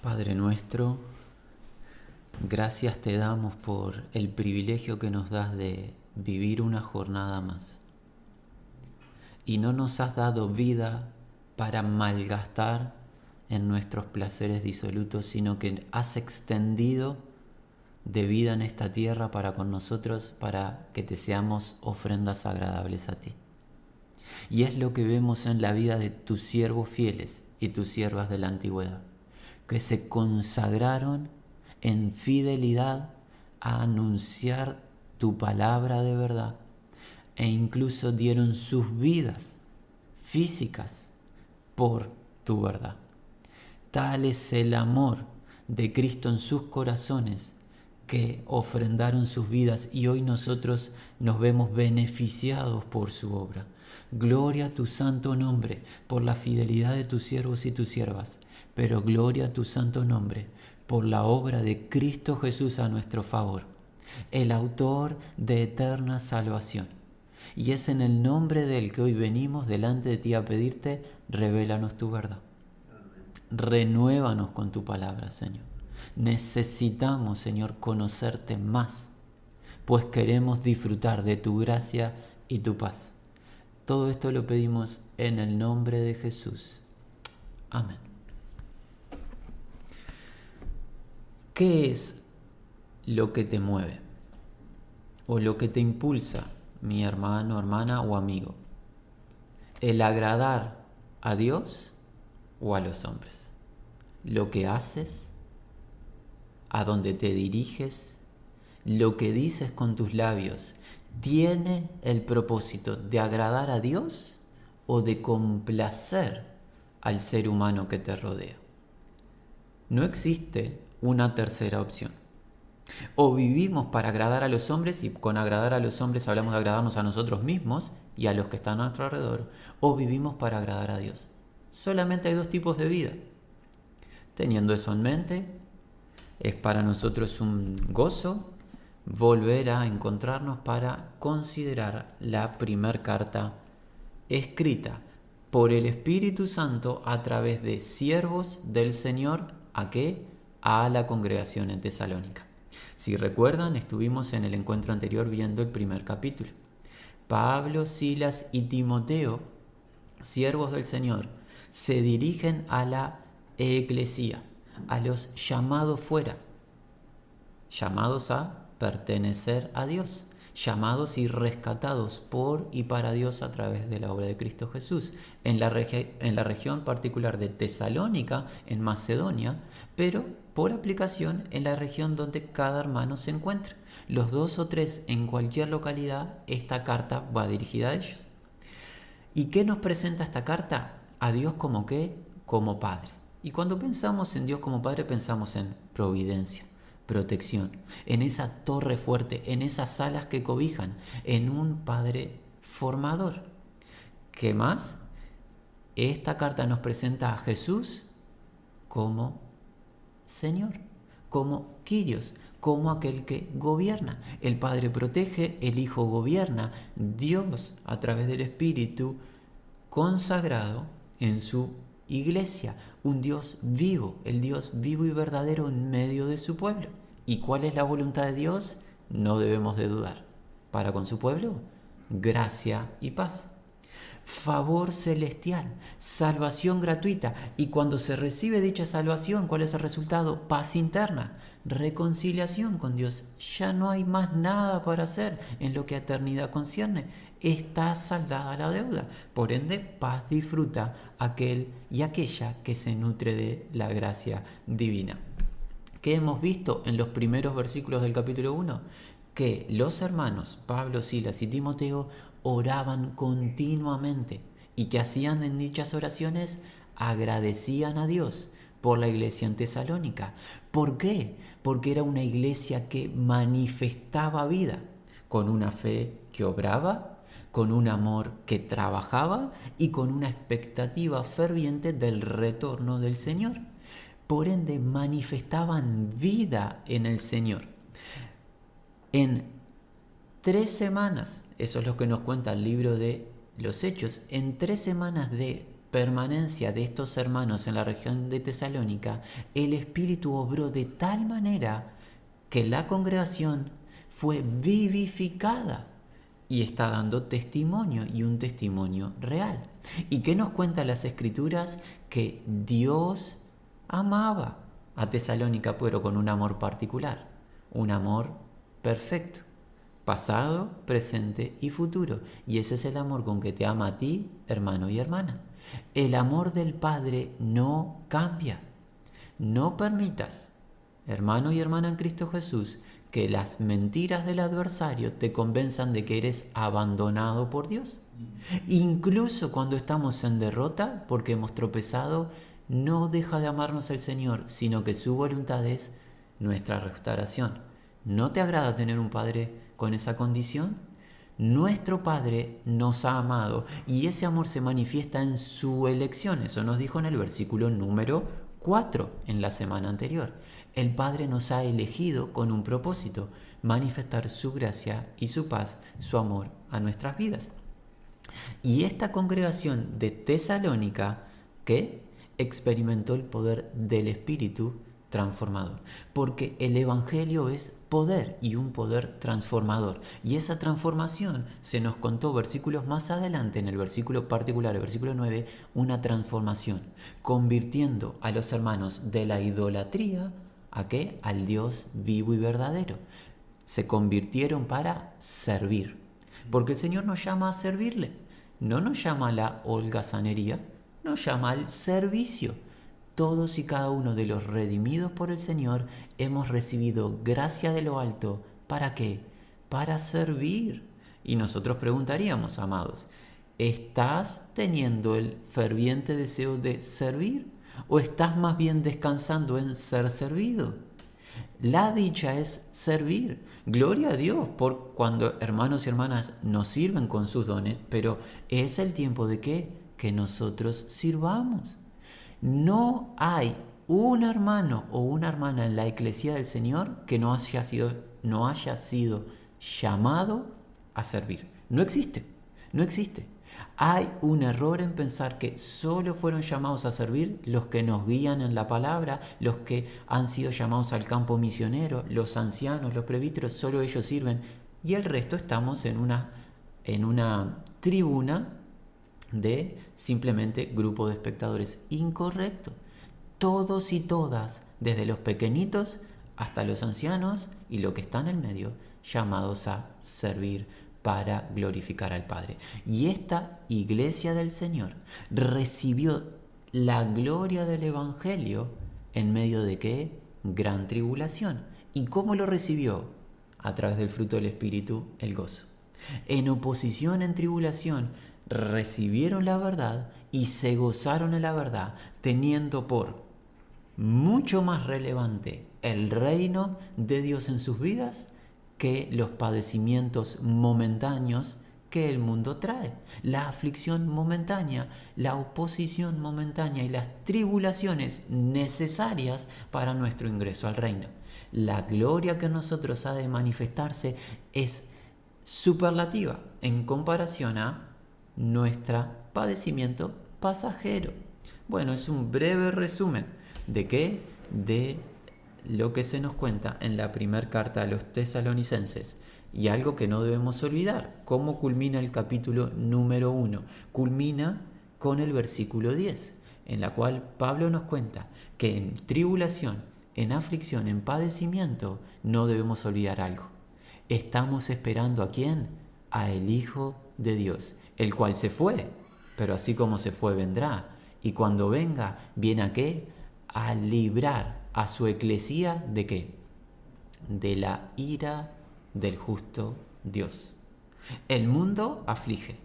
Padre nuestro, gracias te damos por el privilegio que nos das de vivir una jornada más. Y no nos has dado vida para malgastar en nuestros placeres disolutos, sino que has extendido de vida en esta tierra para con nosotros, para que te seamos ofrendas agradables a ti. Y es lo que vemos en la vida de tus siervos fieles y tus siervas de la antigüedad, que se consagraron en fidelidad a anunciar tu palabra de verdad e incluso dieron sus vidas físicas por tu verdad. Tal es el amor de Cristo en sus corazones que ofrendaron sus vidas y hoy nosotros nos vemos beneficiados por su obra. Gloria a tu santo nombre por la fidelidad de tus siervos y tus siervas, pero gloria a tu santo nombre por la obra de Cristo Jesús a nuestro favor, el autor de eterna salvación. Y es en el nombre del que hoy venimos delante de ti a pedirte, revélanos tu verdad. Renuévanos con tu palabra, Señor. Necesitamos, Señor, conocerte más, pues queremos disfrutar de tu gracia y tu paz. Todo esto lo pedimos en el nombre de Jesús. Amén. ¿Qué es lo que te mueve o lo que te impulsa, mi hermano, hermana o amigo? ¿El agradar a Dios o a los hombres? ¿Lo que haces? ¿A dónde te diriges? ¿Lo que dices con tus labios tiene el propósito de agradar a Dios o de complacer al ser humano que te rodea? No existe una tercera opción. O vivimos para agradar a los hombres, y con agradar a los hombres hablamos de agradarnos a nosotros mismos y a los que están a nuestro alrededor, o vivimos para agradar a Dios. Solamente hay dos tipos de vida. Teniendo eso en mente, es para nosotros un gozo volver a encontrarnos para considerar la primer carta escrita por el Espíritu Santo a través de siervos del Señor. ¿A qué? A la congregación en Tesalónica. Si recuerdan, estuvimos en el encuentro anterior viendo el primer capítulo. Pablo, Silas y Timoteo, siervos del Señor, se dirigen a la eclesía, a los llamados fuera, llamados a pertenecer a Dios, llamados y rescatados por y para Dios a través de la obra de Cristo Jesús, en la región particular de Tesalónica, en Macedonia, pero por aplicación en la región donde cada hermano se encuentra. Los 2 o 3 en cualquier localidad, esta carta va dirigida a ellos. ¿Y qué nos presenta esta carta? A Dios como qué? Como Padre. Y cuando pensamos en Dios como Padre, pensamos en providencia, protección, en esa torre fuerte, en esas alas que cobijan, en un Padre formador. ¿Qué más? Esta carta nos presenta a Jesús como Señor, como Kyrios, como aquel que gobierna. El Padre protege, el Hijo gobierna, Dios a través del Espíritu consagrado en su iglesia, un Dios vivo, el Dios vivo y verdadero en medio de su pueblo. ¿Y cuál es la voluntad de Dios? No debemos de dudar. Para con su pueblo, gracia y paz. Favor celestial, salvación gratuita. Y cuando se recibe dicha salvación, ¿cuál es el resultado? Paz interna, reconciliación con Dios. Ya no hay más nada para hacer en lo que a eternidad concierne. Está saldada la deuda. Por ende, paz disfruta aquel y aquella que se nutre de la gracia divina. ¿Qué hemos visto en los primeros versículos del capítulo 1? Que los hermanos Pablo, Silas y Timoteo oraban continuamente y que hacían en dichas oraciones, agradecían a Dios por la iglesia en Tesalónica. ¿Por qué? Porque era una iglesia que manifestaba vida, con una fe que obraba, con un amor que trabajaba y con una expectativa ferviente del retorno del Señor. Por ende, manifestaban vida en el Señor. En 3 semanas, eso es lo que nos cuenta el libro de los Hechos, en 3 semanas de permanencia de estos hermanos en la región de Tesalónica, el Espíritu obró de tal manera que la congregación fue vivificada y está dando testimonio, y un testimonio real. ¿Y qué nos cuentan las Escrituras? Que Dios amaba a Tesalónica, pero con un amor particular, un amor perfecto, pasado, presente y futuro. Y ese es el amor con que te ama a ti, hermano y hermana. El amor del Padre no cambia. No permitas, hermano y hermana en Cristo Jesús, que las mentiras del adversario te convenzan de que eres abandonado por Dios. Incluso cuando estamos en derrota, porque hemos tropezado, no deja de amarnos el Señor, sino que su voluntad es nuestra restauración. ¿No te agrada tener un Padre con esa condición? Nuestro Padre nos ha amado y ese amor se manifiesta en su elección. Eso nos dijo en el versículo número 4 en la semana anterior. El Padre nos ha elegido con un propósito: manifestar su gracia y su paz, su amor a nuestras vidas. Y esta congregación de Tesalónica, que experimentó el poder del Espíritu transformador, porque el Evangelio es poder, y un poder transformador, y esa transformación se nos contó versículos más adelante, en el versículo particular, el versículo 9, una transformación, convirtiendo a los hermanos de la idolatría, ¿a qué? Al Dios vivo y verdadero. Se convirtieron para servir, porque el Señor nos llama a servirle, no nos llama a la holgazanería, nos llama al servicio. Todos y cada uno de los redimidos por el Señor hemos recibido gracia de lo alto. ¿Para qué? Para servir. Y nosotros preguntaríamos, amados, ¿estás teniendo el ferviente deseo de servir? ¿O estás más bien descansando en ser servido? La dicha es servir. Gloria a Dios por cuando hermanos y hermanas nos sirven con sus dones, pero es el tiempo de ¿qué? Que nosotros sirvamos. No hay un hermano o una hermana en la Iglesia del Señor que no haya sido llamado a servir. No existe, no existe. Hay un error en pensar que solo fueron llamados a servir los que nos guían en la palabra, los que han sido llamados al campo misionero, los ancianos, los presbíteros, solo ellos sirven. Y el resto estamos en una tribuna de simplemente grupo de espectadores. Incorrecto. Todos y todas, desde los pequeñitos hasta los ancianos y lo que está en el medio, llamados a servir para glorificar al Padre. Y esta iglesia del Señor recibió la gloria del Evangelio en medio de ¿qué? Gran tribulación. ¿Y cómo lo recibió? A través del fruto del Espíritu, el gozo. En oposición, en tribulación, recibieron la verdad y se gozaron en la verdad, teniendo por mucho más relevante el reino de Dios en sus vidas que los padecimientos momentáneos que el mundo trae, la aflicción momentánea, la oposición momentánea y las tribulaciones necesarias para nuestro ingreso al reino. La gloria que en nosotros ha de manifestarse es superlativa en comparación a nuestro padecimiento pasajero. Bueno, es un breve resumen de qué, de lo que se nos cuenta en la primera carta a los tesalonicenses. Y algo que no debemos olvidar, ¿cómo culmina el capítulo número 1? Culmina con el versículo 10, en la cual Pablo nos cuenta que en tribulación, en aflicción, en padecimiento, no debemos olvidar algo. Estamos esperando ¿a quién? A el Hijo de Dios, el cual se fue, pero así como se fue vendrá. Y cuando venga, ¿viene a qué? A librar a su eclesía ¿de qué? De la ira del justo Dios. El mundo aflige,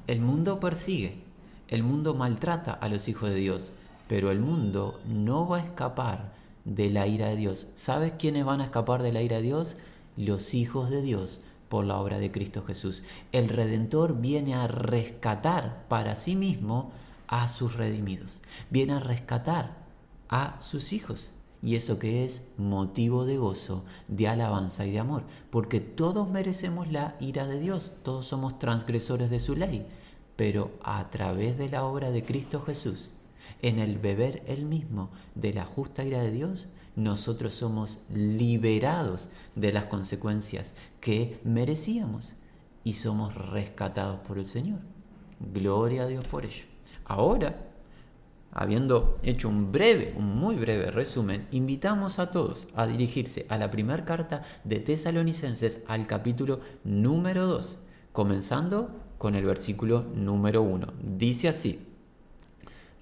el mundo persigue, el mundo maltrata a los hijos de Dios, pero el mundo no va a escapar de la ira de Dios. ¿Sabes quiénes van a escapar de la ira de Dios? Los hijos de Dios, por la obra de Cristo Jesús. El Redentor viene a rescatar para sí mismo a sus redimidos, viene a rescatar a sus hijos. Y eso que es motivo de gozo, de alabanza y de amor, porque todos merecemos la ira de Dios, todos somos transgresores de su ley, pero a través de la obra de Cristo Jesús, en el beber Él mismo de la justa ira de Dios, nosotros somos liberados de las consecuencias que merecíamos y somos rescatados por el Señor. Gloria a Dios por ello. Ahora, habiendo hecho un muy breve resumen, invitamos a todos a dirigirse a la primera carta de Tesalonicenses al capítulo número 2, comenzando con el versículo número 1. Dice así: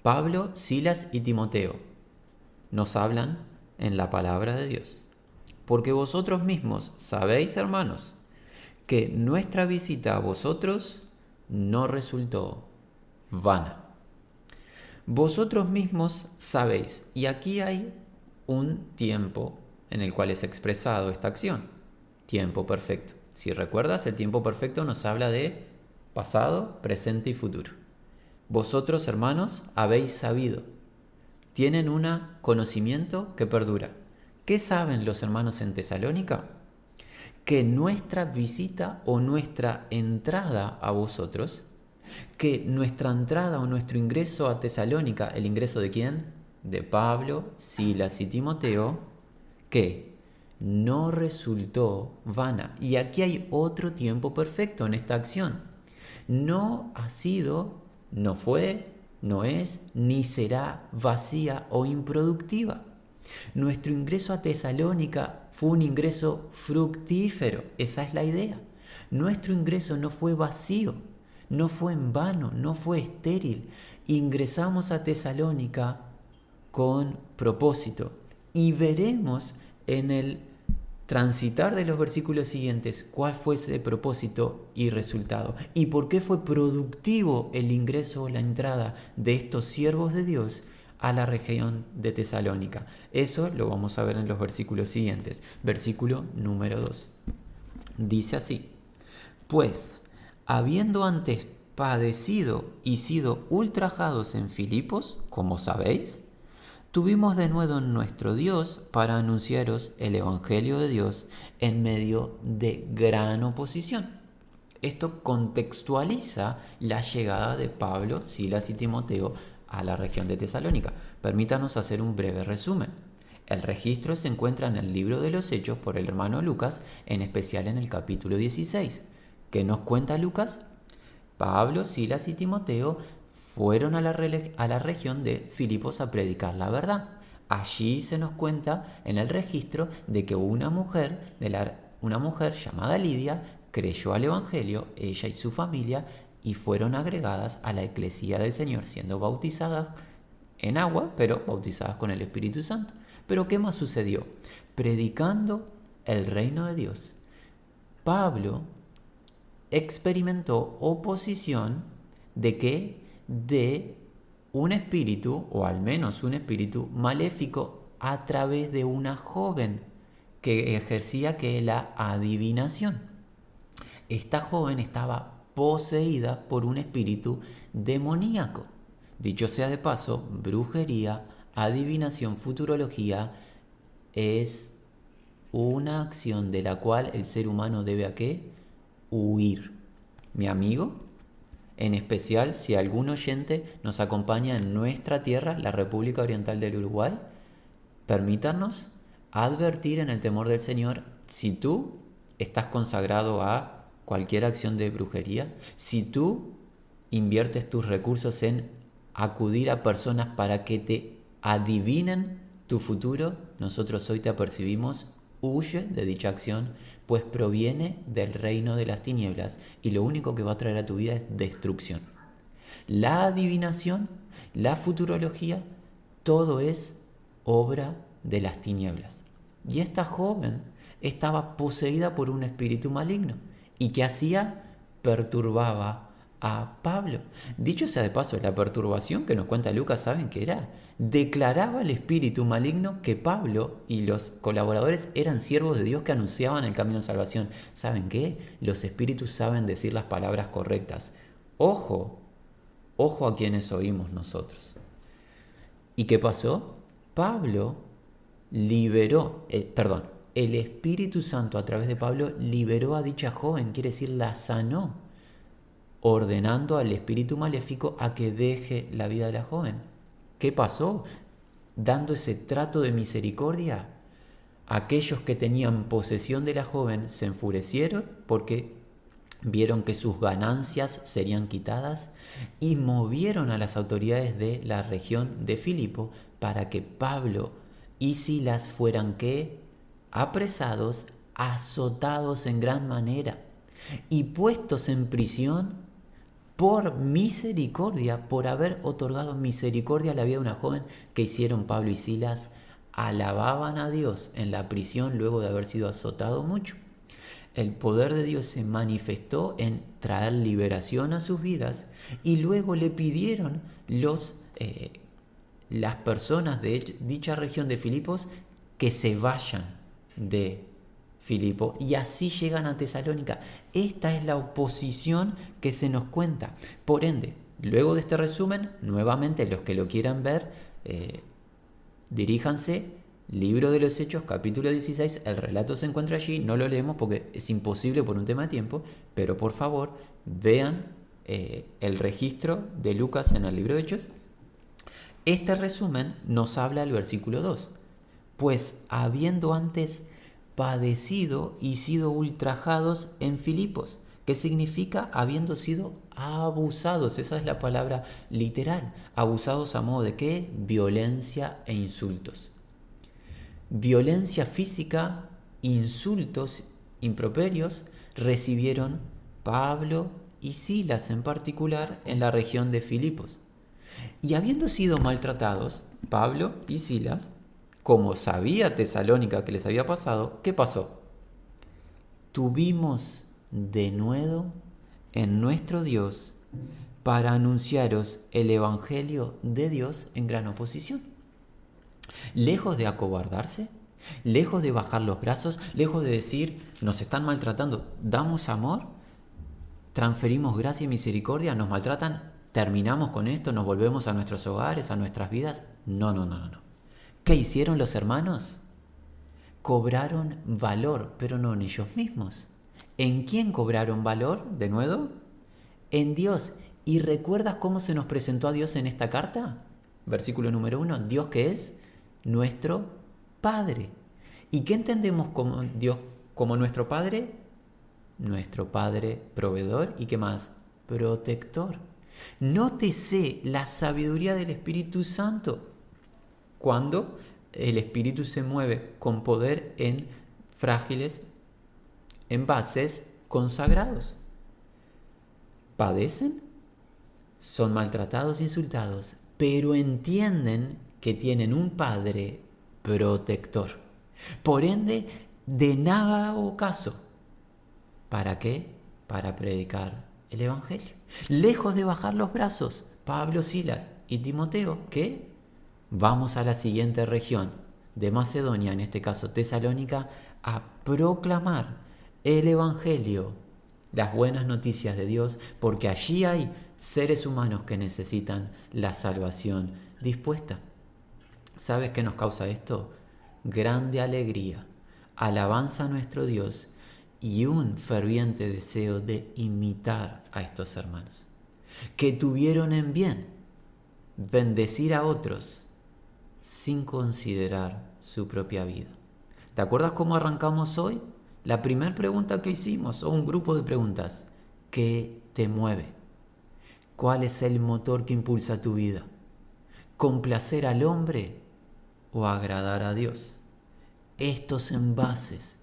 Pablo, Silas y Timoteo nos hablan en la palabra de Dios. Porque vosotros mismos sabéis, hermanos, que nuestra visita a vosotros no resultó vana. Vosotros mismos sabéis, y aquí hay un tiempo en el cual es expresado esta acción, tiempo perfecto. Si recuerdas, el tiempo perfecto nos habla de pasado, presente y futuro. Vosotros, hermanos, habéis sabido, tienen un conocimiento que perdura. ¿Qué saben los hermanos en Tesalónica? Que nuestra visita o nuestra entrada a vosotros, que nuestra entrada o nuestro ingreso a Tesalónica, ¿el ingreso de quién? De Pablo, Silas y Timoteo, que no resultó vana. Y aquí hay otro tiempo perfecto en esta acción. No ha sido, no fue, no es, ni será vacía o improductiva. Nuestro ingreso a Tesalónica fue un ingreso fructífero, esa es la idea. Nuestro ingreso no fue vacío, no fue en vano, no fue estéril. Ingresamos a Tesalónica con propósito y veremos en el transitar de los versículos siguientes cuál fue ese propósito y resultado y por qué fue productivo el ingreso o la entrada de estos siervos de Dios a la región de Tesalónica. Eso lo vamos a ver en los versículos siguientes. Versículo número 2. Dice así: Pues, habiendo antes padecido y sido ultrajados en Filipos, como sabéis, tuvimos de nuevo en nuestro Dios para anunciaros el Evangelio de Dios en medio de gran oposición. Esto contextualiza la llegada de Pablo, Silas y Timoteo a la región de Tesalónica. Permítanos hacer un breve resumen. El registro se encuentra en el libro de los Hechos por el hermano Lucas, en especial en el capítulo 16. ¿Qué nos cuenta Lucas? Pablo, Silas y Timoteo fueron a la región de Filipos a predicar la verdad. Allí se nos cuenta en el registro de que una mujer llamada Lidia creyó al Evangelio, ella y su familia, y fueron agregadas a la Eclesía del Señor, siendo bautizadas en agua, pero bautizadas con el Espíritu Santo. Pero ¿qué más sucedió? Predicando el reino de Dios, Pablo experimentó oposición ¿de qué? De un espíritu, o al menos un espíritu maléfico, a través de una joven que ejercía la adivinación. Esta joven estaba poseída por un espíritu demoníaco. Dicho sea de paso, brujería, adivinación, futurología es una acción de la cual el ser humano debe ¿a qué? Huir. Mi amigo, en especial si algún oyente nos acompaña en nuestra tierra, la República Oriental del Uruguay, permítanos advertir en el temor del Señor: si tú estás consagrado a cualquier acción de brujería, si tú inviertes tus recursos en acudir a personas para que te adivinen tu futuro, nosotros hoy te apercibimos: huye de dicha acción, pues proviene del reino de las tinieblas y lo único que va a traer a tu vida es destrucción. La adivinación, la futurología, todo es obra de las tinieblas. Y esta joven estaba poseída por un espíritu maligno. ¿Y qué hacía? Perturbaba a Pablo. Dicho sea de paso, la perturbación que nos cuenta Lucas, ¿saben qué era? Declaraba al espíritu maligno que Pablo y los colaboradores eran siervos de Dios que anunciaban el camino de salvación. ¿Saben qué? Los espíritus saben decir las palabras correctas. Ojo, ojo a quienes oímos nosotros. ¿Y qué pasó? Pablo el Espíritu Santo a través de Pablo liberó a dicha joven, quiere decir la sanó. ordenando al espíritu maléfico a que deje la vida de la joven. ¿Qué pasó? Dando ese trato de misericordia, aquellos que tenían posesión de la joven se enfurecieron porque vieron que sus ganancias serían quitadas y movieron a las autoridades de la región de Filipo para que Pablo y Silas fueran ¿qué? Apresados, azotados en gran manera y puestos en prisión por misericordia, por haber otorgado misericordia a la vida de una joven. Que hicieron Pablo y Silas? Alababan a Dios en la prisión luego de haber sido azotado mucho. El poder de Dios se manifestó en traer liberación a sus vidas y luego le pidieron las personas de dicha región de Filipos que se vayan de Filipo y así llegan a Tesalónica. Esta es la oposición que se nos cuenta. Por ende, luego de este resumen, nuevamente los que lo quieran ver, diríjanse, Libro de los Hechos, capítulo 16, el relato se encuentra allí, no lo leemos porque es imposible por un tema de tiempo, pero por favor vean el registro de Lucas en el Libro de Hechos. Este resumen nos habla el versículo 2, pues habiendo antes padecido y sido ultrajados en Filipos, que significa habiendo sido abusados, esa es la palabra literal, abusados a modo de ¿qué? Violencia e insultos. Violencia física, insultos, improperios, recibieron Pablo y Silas en particular en la región de Filipos. Y habiendo sido maltratados, Pablo y Silas, como sabía Tesalónica que les había pasado, ¿qué pasó? Tuvimos de nuevo en nuestro Dios para anunciaros el Evangelio de Dios en gran oposición. Lejos de acobardarse, lejos de bajar los brazos, lejos de decir, nos están maltratando, damos amor, transferimos gracia y misericordia, nos maltratan, terminamos con esto, nos volvemos a nuestros hogares, a nuestras vidas. No. ¿Qué hicieron los hermanos? Cobraron valor, pero no en ellos mismos. ¿En quién cobraron valor? De nuevo, en Dios. ¿Y recuerdas cómo se nos presentó a Dios en esta carta? Versículo número 1, Dios que es nuestro Padre. ¿Y qué entendemos como Dios como nuestro Padre? Nuestro Padre proveedor y ¿qué más? Protector. Nótese la sabiduría del Espíritu Santo. Cuando el Espíritu se mueve con poder en frágiles envases consagrados. Padecen, son maltratados, insultados, pero entienden que tienen un Padre protector. Por ende, de nada hago caso. ¿Para qué? Para predicar el Evangelio. Lejos de bajar los brazos, Pablo, Silas y Timoteo, ¿qué? Vamos a la siguiente región de Macedonia, en este caso Tesalónica, a proclamar el Evangelio, las buenas noticias de Dios, porque allí hay seres humanos que necesitan la salvación dispuesta. ¿Sabes qué nos causa esto? Grande alegría, alabanza a nuestro Dios y un ferviente deseo de imitar a estos hermanos, que tuvieron en bien bendecir a otros sin considerar su propia vida. ¿Te acuerdas cómo arrancamos hoy? La primera pregunta que hicimos, o un grupo de preguntas, ¿qué te mueve? ¿Cuál es el motor que impulsa tu vida? ¿Complacer al hombre o agradar a Dios? Estos envases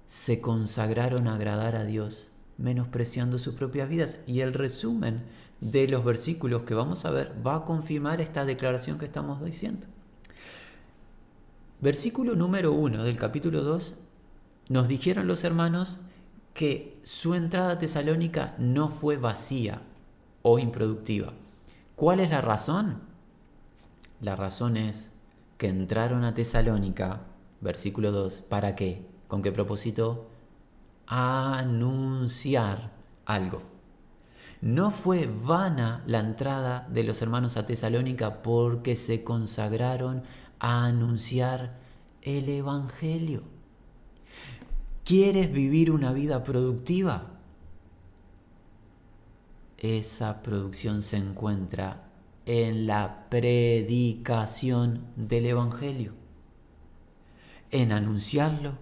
se consagraron a agradar a Dios, menospreciando sus propias vidas. Y el resumen de los versículos que vamos a ver va a confirmar esta declaración que estamos diciendo. Versículo número 1 del capítulo 2, nos dijeron los hermanos que su entrada a Tesalónica no fue vacía o improductiva. ¿Cuál es la razón? La razón es que entraron a Tesalónica, versículo 2, ¿para qué? ¿Con qué propósito? Anunciar algo. No fue vana la entrada de los hermanos a Tesalónica porque se consagraron a anunciar el Evangelio. ¿Quieres vivir una vida productiva? esa producción se encuentra en la predicación del Evangelio, en anunciarlo,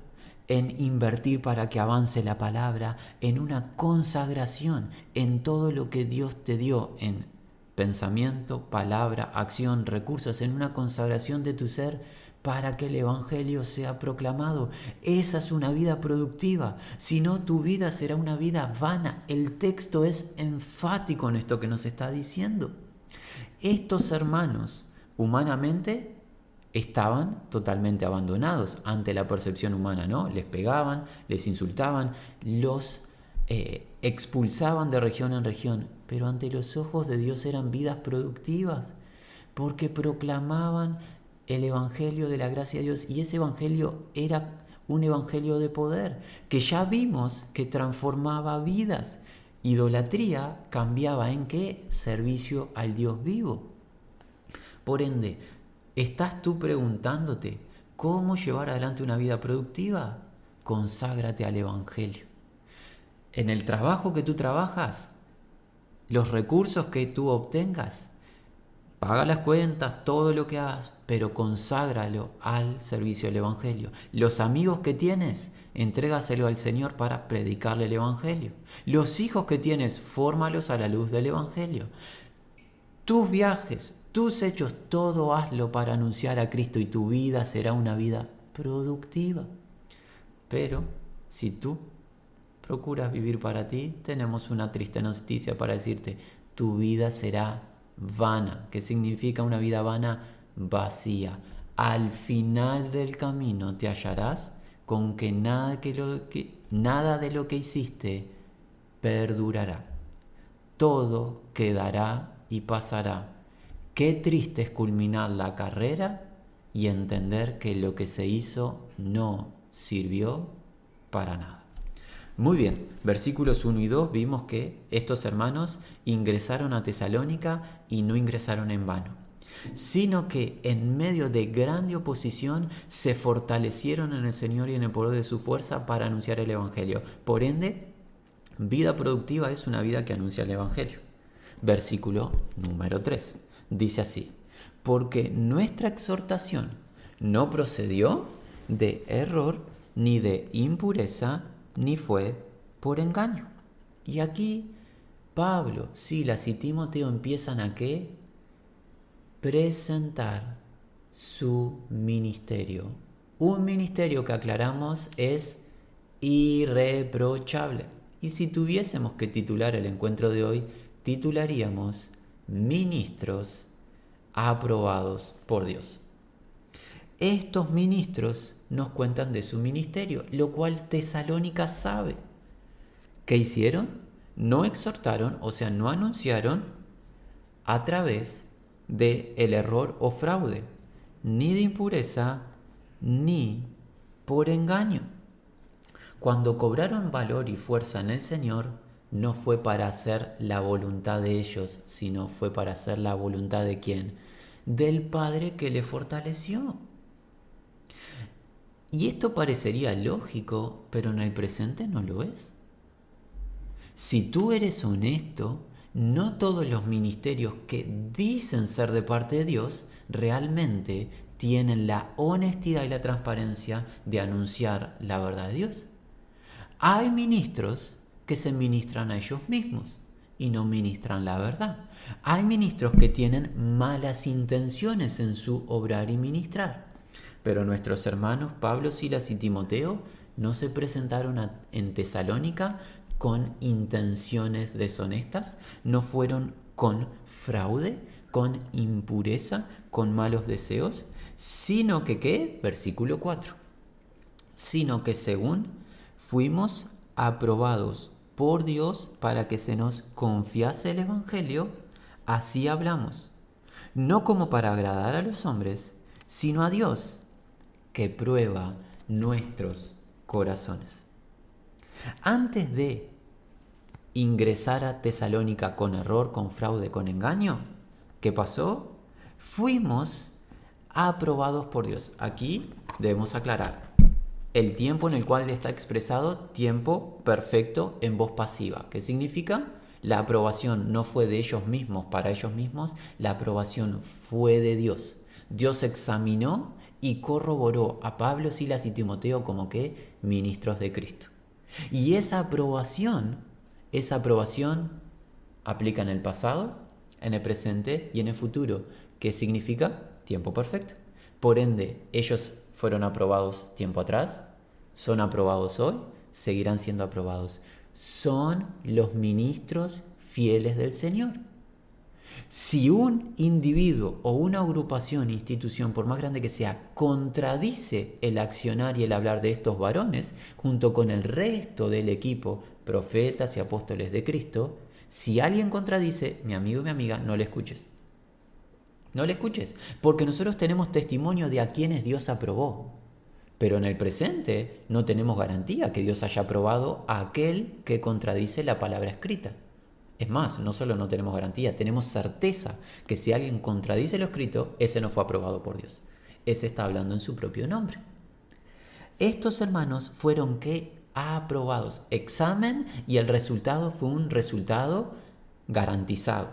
en invertir para que avance la palabra, en una consagración en todo lo que Dios te dio, en pensamiento, palabra, acción, recursos, en una consagración de tu ser para que el Evangelio sea proclamado. Esa es una vida productiva, si no tu vida será una vida vana. El texto es enfático en esto que nos está diciendo. Estos hermanos, humanamente, estaban totalmente abandonados ante la percepción humana, ¿no? Les pegaban, les insultaban, los expulsaban de región en región, pero ante los ojos de Dios eran vidas productivas, porque proclamaban el Evangelio de la gracia de Dios, y ese Evangelio era un Evangelio de poder, que ya vimos que transformaba vidas. Idolatría cambiaba en qué? Servicio al Dios vivo. Por ende, ¿estás tú preguntándote cómo llevar adelante una vida productiva? Conságrate al Evangelio. En el trabajo que tú trabajas, los recursos que tú obtengas, paga las cuentas, todo lo que hagas, pero conságralo al servicio del Evangelio. Los amigos que tienes, entrégaselo al Señor para predicarle el Evangelio. Los hijos que tienes, fórmalos a la luz del Evangelio. Tus viajes, tus hechos, todo hazlo para anunciar a Cristo, y tu vida será una vida productiva. Pero si tú procuras vivir para ti, tenemos una triste noticia para decirte: tu vida será vana. ¿Qué significa una vida vana? Vacía. Al final del camino te hallarás con que nada de lo que hiciste perdurará. Todo quedará y pasará. Qué triste es culminar la carrera y entender que lo que se hizo no sirvió para nada. Muy bien, versículos 1 y 2 vimos que estos hermanos ingresaron a Tesalónica y no ingresaron en vano, sino que en medio de grande oposición se fortalecieron en el Señor y en el poder de su fuerza para anunciar el Evangelio. Por ende, vida productiva es una vida que anuncia el Evangelio. Versículo número 3 dice así: porque nuestra exhortación no procedió de error, ni de impureza, ni fue por engaño. Y aquí Pablo, Silas y Timoteo empiezan a ¿qué? Presentar su ministerio. Un ministerio que, aclaramos, es irreprochable. Y si tuviésemos que titular el encuentro de hoy, titularíamos: ministros aprobados por Dios. Estos ministros nos cuentan de su ministerio, lo cual Tesalónica sabe. ¿Qué hicieron? No exhortaron, o sea, no anunciaron a través del error o fraude, ni de impureza, ni por engaño. Cuando cobraron valor y fuerza en el Señor, no fue para hacer la voluntad de ellos, sino fue para hacer la voluntad ¿de quién? Del Padre que le fortaleció. Y esto parecería lógico, pero en el presente no lo es. Si tú eres honesto, no todos los ministerios que dicen ser de parte de Dios realmente tienen la honestidad y la transparencia de anunciar la verdad de Dios. Hay ministros que se ministran a ellos mismos y no ministran la verdad. Hay ministros que tienen malas intenciones en su obrar y ministrar. Pero nuestros hermanos Pablo, Silas y Timoteo no se presentaron en Tesalónica con intenciones deshonestas, no fueron con fraude, con impureza, con malos deseos, sino que ¿qué? Versículo 4. Sino que según fuimos aprobados por Dios para que se nos confiase el Evangelio, así hablamos, no como para agradar a los hombres, sino a Dios, que prueba nuestros corazones. Antes de ingresar a Tesalónica con error, con fraude, con engaño, ¿qué pasó? Fuimos aprobados por Dios. Aquí debemos aclarar el tiempo en el cual está expresado: tiempo perfecto en voz pasiva. ¿Qué significa? La aprobación no fue de ellos mismos para ellos mismos, la aprobación fue de Dios. Dios examinó y corroboró a Pablo, Silas y Timoteo como que ministros de Cristo. Y esa aprobación aplica en el pasado, en el presente y en el futuro. ¿Qué significa? Tiempo perfecto. Por ende, ellos fueron aprobados tiempo atrás, son aprobados hoy, seguirán siendo aprobados. Son los ministros fieles del Señor. Si un individuo o una agrupación, institución, por más grande que sea, contradice el accionar y el hablar de estos varones, junto con el resto del equipo, profetas y apóstoles de Cristo, si alguien contradice, mi amigo y mi amiga, no le escuches. No le escuches, porque nosotros tenemos testimonio de a quienes Dios aprobó. Pero en el presente no tenemos garantía que Dios haya aprobado a aquel que contradice la palabra escrita. Es más, no solo no tenemos garantía, tenemos certeza que si alguien contradice lo escrito, ese no fue aprobado por Dios. Ese está hablando en su propio nombre. Estos hermanos fueron aprobados. Examen y el resultado fue un resultado garantizado.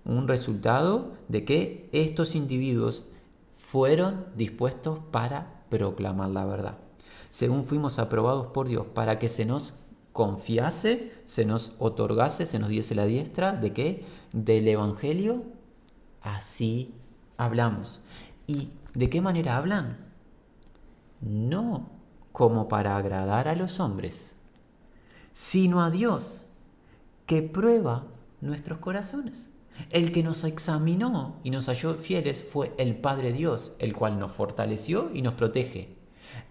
Un resultado de que estos individuos fueron dispuestos para proclamar la verdad. Según fuimos aprobados por Dios para que se nos confiase, se nos otorgase, se nos diese la diestra de qué? Del Evangelio. Así hablamos. ¿Y de qué manera hablan? No como para agradar a los hombres, sino a Dios, que prueba nuestros corazones. El que nos examinó y nos halló fieles fue el Padre Dios, el cual nos fortaleció y nos protege.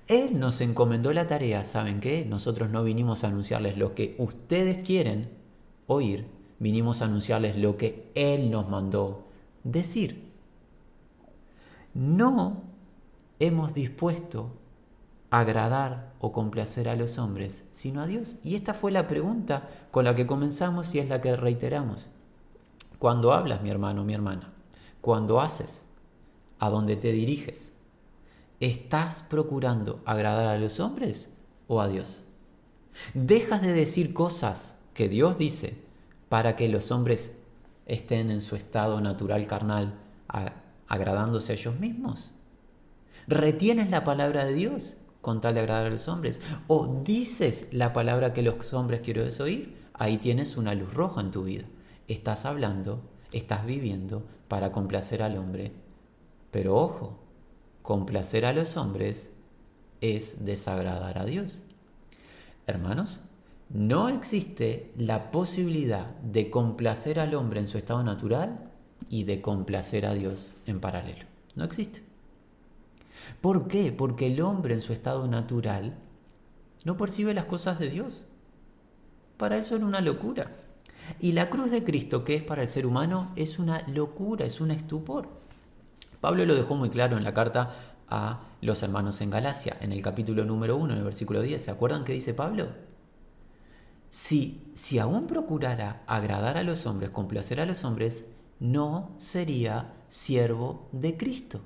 Él nos encomendó la tarea. ¿Saben qué? Nosotros no vinimos a anunciarles lo que ustedes quieren oír, vinimos a anunciarles lo que Él nos mandó decir. No hemos dispuesto a agradar o complacer a los hombres, sino a Dios. Y esta fue la pregunta con la que comenzamos y es la que reiteramos. Cuando hablas, mi hermano, mi hermana, cuando haces, a dónde te diriges, ¿estás procurando agradar a los hombres o a Dios? ¿Dejas de decir cosas que Dios dice para que los hombres estén en su estado natural carnal agradándose a ellos mismos? ¿Retienes la palabra de Dios con tal de agradar a los hombres? ¿O dices la palabra que los hombres quieren oír? Ahí tienes una luz roja en tu vida. Estás hablando, estás viviendo para complacer al hombre. Pero ojo, complacer a los hombres es desagradar a Dios. Hermanos, no existe la posibilidad de complacer al hombre en su estado natural y de complacer a Dios en paralelo. No existe. ¿Por qué? Porque el hombre en su estado natural no percibe las cosas de Dios. Para él son una locura. Y la cruz de Cristo, que es para el ser humano, es una locura, es un estupor. Pablo lo dejó muy claro en la carta a los hermanos en Galacia, en el capítulo número 1, en el versículo 10. ¿Se acuerdan qué dice Pablo? Si aún procurara agradar a los hombres, complacer a los hombres, no sería siervo de Cristo.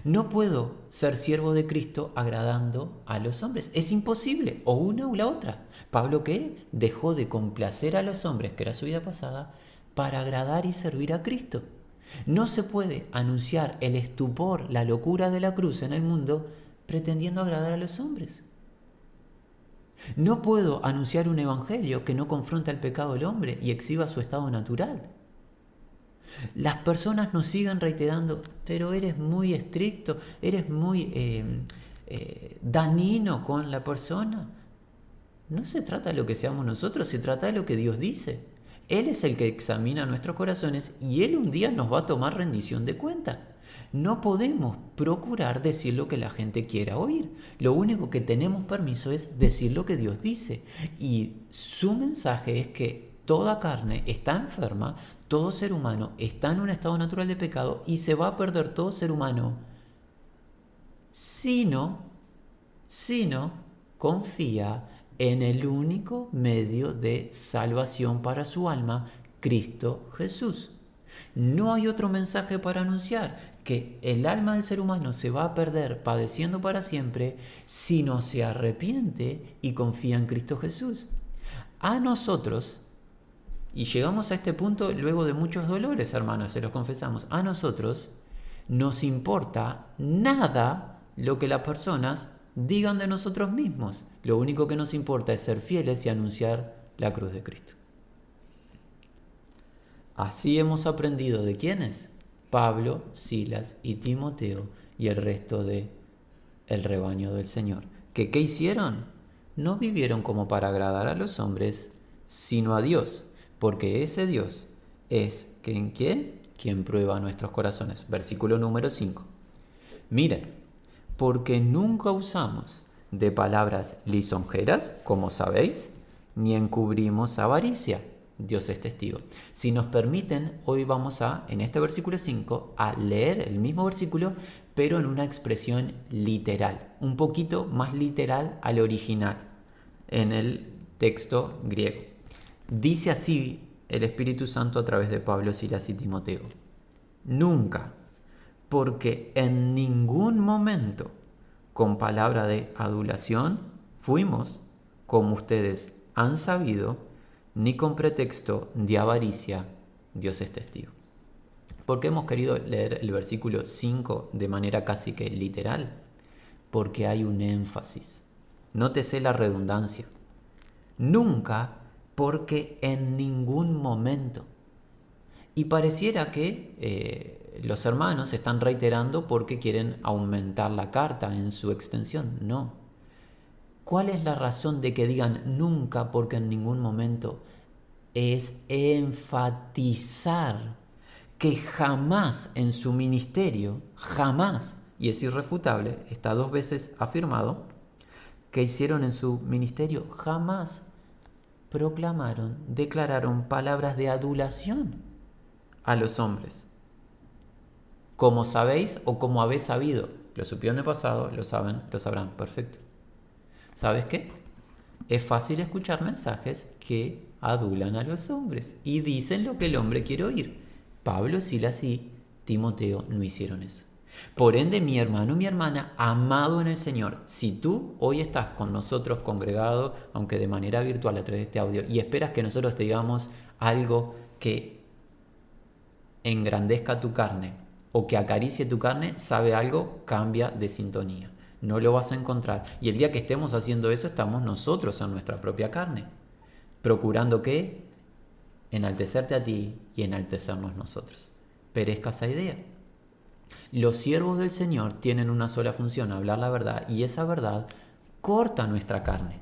No puedo ser siervo de Cristo agradando a los hombres. Es imposible, o una o la otra. ¿Pablo qué? Dejó de complacer a los hombres, que era su vida pasada, para agradar y servir a Cristo. No se puede anunciar el estupor, la locura de la cruz en el mundo pretendiendo agradar a los hombres. No puedo anunciar un evangelio que no confronta el pecado del hombre y exhiba su estado natural. Las personas nos siguen reiterando, pero eres muy estricto, eres muy dañino con la persona. No se trata de lo que seamos nosotros, se trata de lo que Dios dice. Él es el que examina nuestros corazones y Él un día nos va a tomar rendición de cuenta. No podemos procurar decir lo que la gente quiera oír. Lo único que tenemos permiso es decir lo que Dios dice. Y su mensaje es que toda carne está enferma, todo ser humano está en un estado natural de pecado y se va a perder todo ser humano si no confía en el único medio de salvación para su alma, Cristo Jesús. No hay otro mensaje para anunciar, que el alma del ser humano se va a perder padeciendo para siempre si no se arrepiente y confía en Cristo Jesús. A nosotros Y llegamos a este punto luego de muchos dolores, hermanos, se los confesamos. A nosotros nos importa nada lo que las personas digan de nosotros mismos. Lo único que nos importa es ser fieles y anunciar la cruz de Cristo. Así hemos aprendido de quiénes: Pablo, Silas y Timoteo y el resto del rebaño del Señor. ¿Qué hicieron? No vivieron como para agradar a los hombres, sino a Dios, porque ese Dios es quien prueba nuestros corazones. Versículo número 5. Miren, porque nunca usamos de palabras lisonjeras, como sabéis, ni encubrimos avaricia. Dios es testigo. Si nos permiten, hoy vamos en este versículo 5, a leer el mismo versículo, pero en una expresión literal, un poquito más literal al original, en el texto griego. Dice así el Espíritu Santo a través de Pablo, Silas y Timoteo: nunca, porque en ningún momento, con palabra de adulación, fuimos, como ustedes han sabido, ni con pretexto de avaricia. Dios es testigo. ¿Por qué hemos querido leer el versículo 5 de manera casi que literal? Porque hay un énfasis. Nótese la redundancia. Nunca, porque en ningún momento. Y pareciera que los hermanos están reiterando porque quieren aumentar la carta en su extensión. No. ¿Cuál es la razón de que digan nunca, porque en ningún momento? Es enfatizar que jamás en su ministerio, jamás, y es irrefutable, está 2 veces afirmado, que hicieron en su ministerio, jamás proclamaron, declararon palabras de adulación a los hombres. Como sabéis o como habéis sabido, lo supieron en el pasado, lo saben, lo sabrán, perfecto. ¿Sabes qué? Es fácil escuchar mensajes que adulan a los hombres y dicen lo que el hombre quiere oír. Pablo, Silas y Timoteo no hicieron eso. Por ende, mi hermano, mi hermana, amado en el Señor, si tú hoy estás con nosotros congregado, aunque de manera virtual a través de este audio, y esperas que nosotros te digamos algo que engrandezca tu carne o que acaricie tu carne, sabe algo, cambia de sintonía. No lo vas a encontrar. Y el día que estemos haciendo eso, estamos nosotros en nuestra propia carne, procurando que enaltecerte a ti y enaltecernos nosotros. Perezca esa idea. Los siervos del Señor tienen una sola función: hablar la verdad, y esa verdad corta nuestra carne.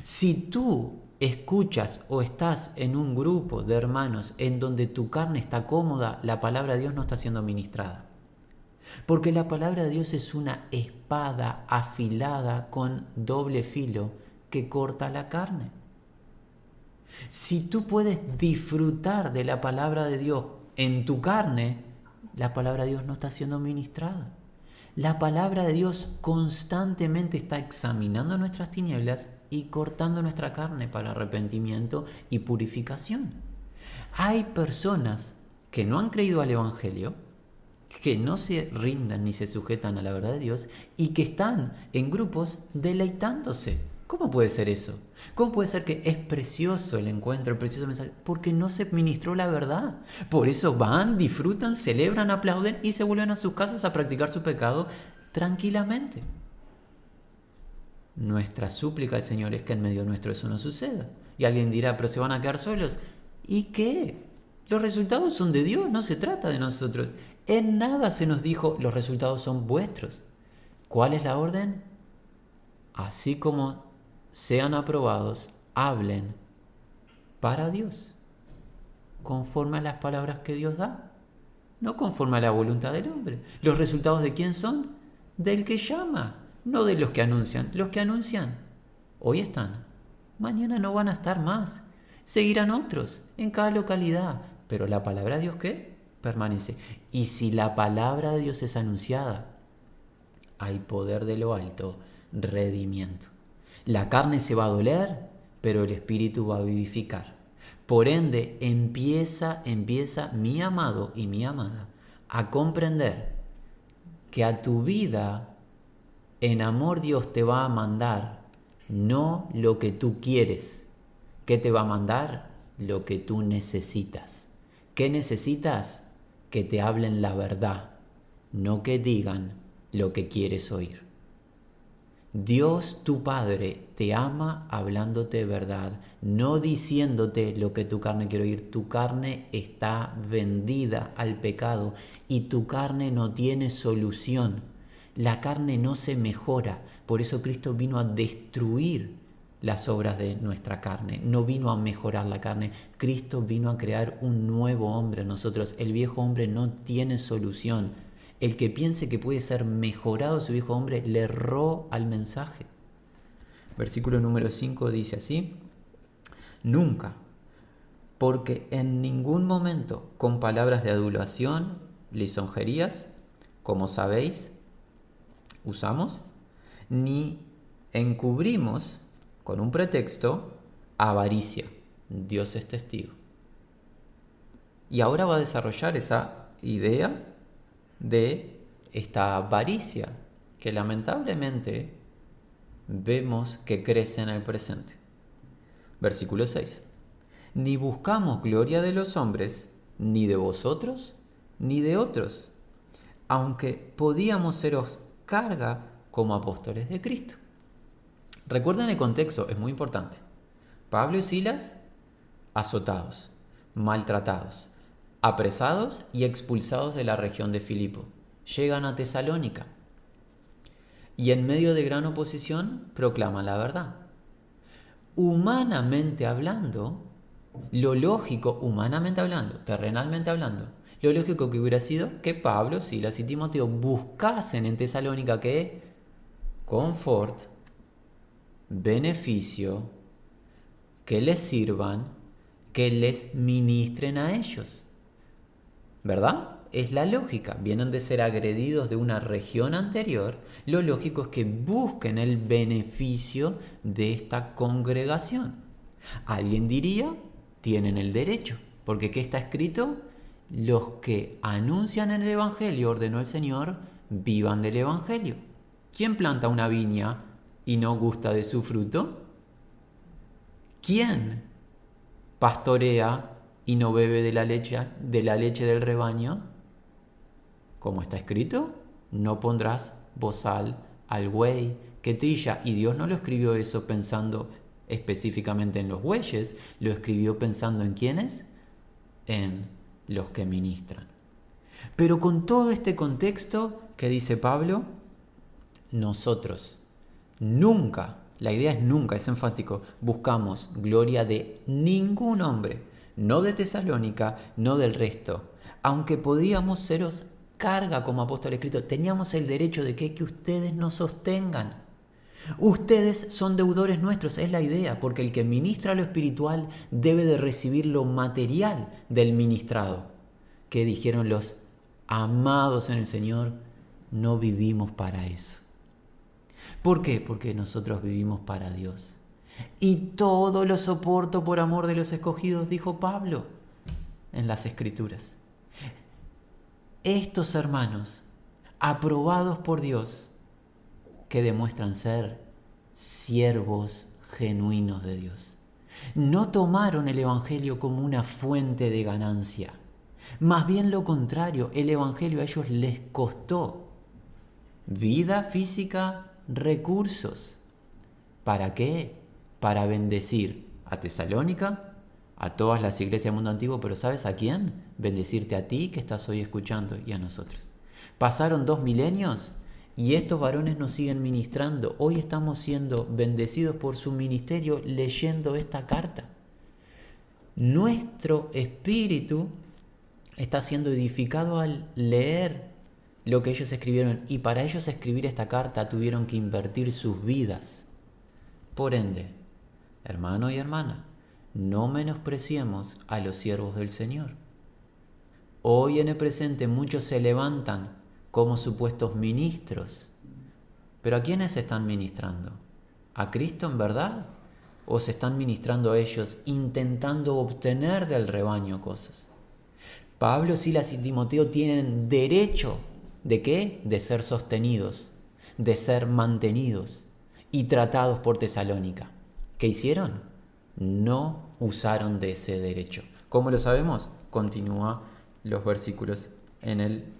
Si tú escuchas o estás en un grupo de hermanos en donde tu carne está cómoda, la palabra de Dios no está siendo ministrada. Porque la palabra de Dios es una espada afilada con doble filo que corta la carne. Si tú puedes disfrutar de la palabra de Dios en tu carne, la palabra de Dios no está siendo ministrada. La palabra de Dios constantemente está examinando nuestras tinieblas y cortando nuestra carne para arrepentimiento y purificación. Hay personas que no han creído al Evangelio, que no se rindan ni se sujetan a la verdad de Dios y que están en grupos deleitándose. ¿Cómo puede ser eso? ¿Cómo puede ser que es precioso el encuentro, el precioso mensaje? Porque no se ministró la verdad. Por eso van, disfrutan, celebran, aplauden y se vuelven a sus casas a practicar su pecado tranquilamente. Nuestra súplica al Señor es que en medio nuestro eso no suceda. Y alguien dirá, pero se van a quedar solos. ¿Y qué? Los resultados son de Dios, no se trata de nosotros. En nada se nos dijo, los resultados son vuestros. ¿Cuál es la orden? Así como sean aprobados, hablen para Dios, conforme a las palabras que Dios da, no conforme a la voluntad del hombre. ¿Los resultados de quién son? Del que llama, no de los que anuncian. Los que anuncian hoy están, mañana no van a estar más, seguirán otros en cada localidad, pero la palabra de Dios, ¿qué? Permanece. Y si la palabra de Dios es anunciada, hay poder de lo alto, redimiento. La carne se va a doler, pero el espíritu va a vivificar. Por ende, empieza mi amado y mi amada a comprender que a tu vida en amor Dios te va a mandar no lo que tú quieres. ¿Qué te va a mandar? lo que tú necesitas. ¿Qué necesitas? Que te hablen la verdad, no que digan lo que quieres oír. Dios, tu Padre, te ama hablándote verdad, no diciéndote lo que tu carne quiere oír. Tu carne está vendida al pecado y tu carne no tiene solución. La carne no se mejora, por eso Cristo vino a destruir las obras de nuestra carne, no vino a mejorar la carne. Cristo vino a crear un nuevo hombre en nosotros. El viejo hombre no tiene solución. El que piense que puede ser mejorado su viejo hombre le erró al mensaje. Versículo número 5 dice así: nunca, porque en ningún momento con palabras de adulación, lisonjerías, como sabéis, usamos, ni encubrimos con un pretexto avaricia. Dios es testigo. Y ahora va a desarrollar esa idea de esta avaricia que lamentablemente vemos que crece en el presente. Versículo 6. Ni buscamos gloria de los hombres, ni de vosotros, ni de otros, aunque podíamos seros carga como apóstoles de Cristo. Recuerden el contexto, es muy importante. Pablo y Silas azotados, maltratados, apresados y expulsados de la región de Filipo. Llegan a Tesalónica y en medio de gran oposición proclaman la verdad. Humanamente hablando, lo lógico, humanamente hablando, terrenalmente hablando, lo lógico que hubiera sido que Pablo, Silas y Timoteo buscasen en Tesalónica ¿qué? Confort, beneficio, que les sirvan, que les ministren a ellos. ¿Verdad? Es la lógica. Vienen de ser agredidos de una región anterior. Lo lógico es que busquen el beneficio de esta congregación. Alguien diría, tienen el derecho. Porque ¿qué está escrito? Los que anuncian el Evangelio, ordenó el Señor, vivan del Evangelio. ¿Quién planta una viña y no gusta de su fruto? ¿Quién pastorea y no bebe de la leche del rebaño? Como está escrito, no pondrás bozal al buey que trilla. Y Dios no lo escribió eso pensando específicamente en los bueyes, lo escribió pensando en ¿quiénes? En los que ministran. Pero con todo este contexto que dice Pablo, nosotros nunca, la idea es nunca, es enfático, buscamos gloria de ningún hombre, no de Tesalónica, no del resto, aunque podíamos seros carga como apóstol escrito, teníamos el derecho de que ustedes nos sostengan. Ustedes son deudores nuestros, es la idea, porque el que ministra lo espiritual debe de recibir lo material del ministrado. Que dijeron los amados en el Señor, no vivimos para eso. ¿Por qué? Porque nosotros vivimos para Dios. Y todo lo soporto por amor de los escogidos, dijo Pablo en las Escrituras. Estos hermanos, aprobados por Dios, que demuestran ser siervos genuinos de Dios, no tomaron el Evangelio como una fuente de ganancia. Más bien lo contrario, el Evangelio a ellos les costó vida física, recursos. ¿Para qué? Para bendecir a Tesalónica, a todas las iglesias del mundo antiguo, pero ¿sabes a quién? Bendecirte a ti que estás hoy escuchando y a nosotros. Pasaron 2 milenios y estos varones nos siguen ministrando. Hoy estamos siendo bendecidos por su ministerio leyendo esta carta. Nuestro espíritu está siendo edificado al leer lo que ellos escribieron, y para ellos escribir esta carta tuvieron que invertir sus vidas. Por ende, hermano y hermana, no menospreciemos a los siervos del Señor. Hoy en el presente muchos se levantan como supuestos ministros. ¿Pero a quiénes se están ministrando? ¿A Cristo en verdad? ¿O se están ministrando a ellos intentando obtener del rebaño cosas? Pablo, Silas y Timoteo tienen derecho ¿de qué? De ser sostenidos, de ser mantenidos y tratados por Tesalónica. ¿Qué hicieron? No usaron de ese derecho. ¿Cómo lo sabemos? Continúa los versículos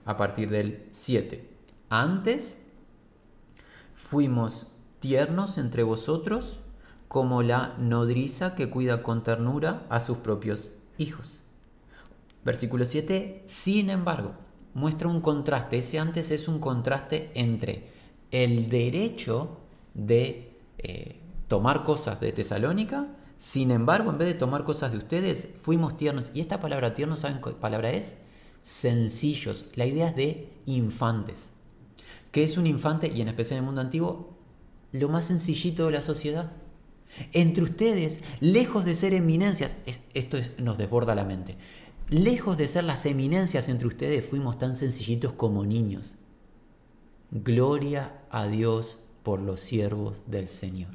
a partir del 7. Antes fuimos tiernos entre vosotros como la nodriza que cuida con ternura a sus propios hijos. Versículo 7, sin embargo, muestra un contraste. Ese antes es un contraste entre el derecho de tomar cosas de Tesalónica. Sin embargo, en vez de tomar cosas de ustedes, fuimos tiernos. Y esta palabra tiernos, ¿saben qué palabra es? Sencillos. La idea es de infantes. ¿Qué es un infante? Y en especial en el mundo antiguo, lo más sencillito de la sociedad. Entre ustedes, lejos de ser eminencias, nos desborda la mente. Lejos de ser las eminencias entre ustedes, fuimos tan sencillitos como niños. Gloria a Dios por los siervos del Señor.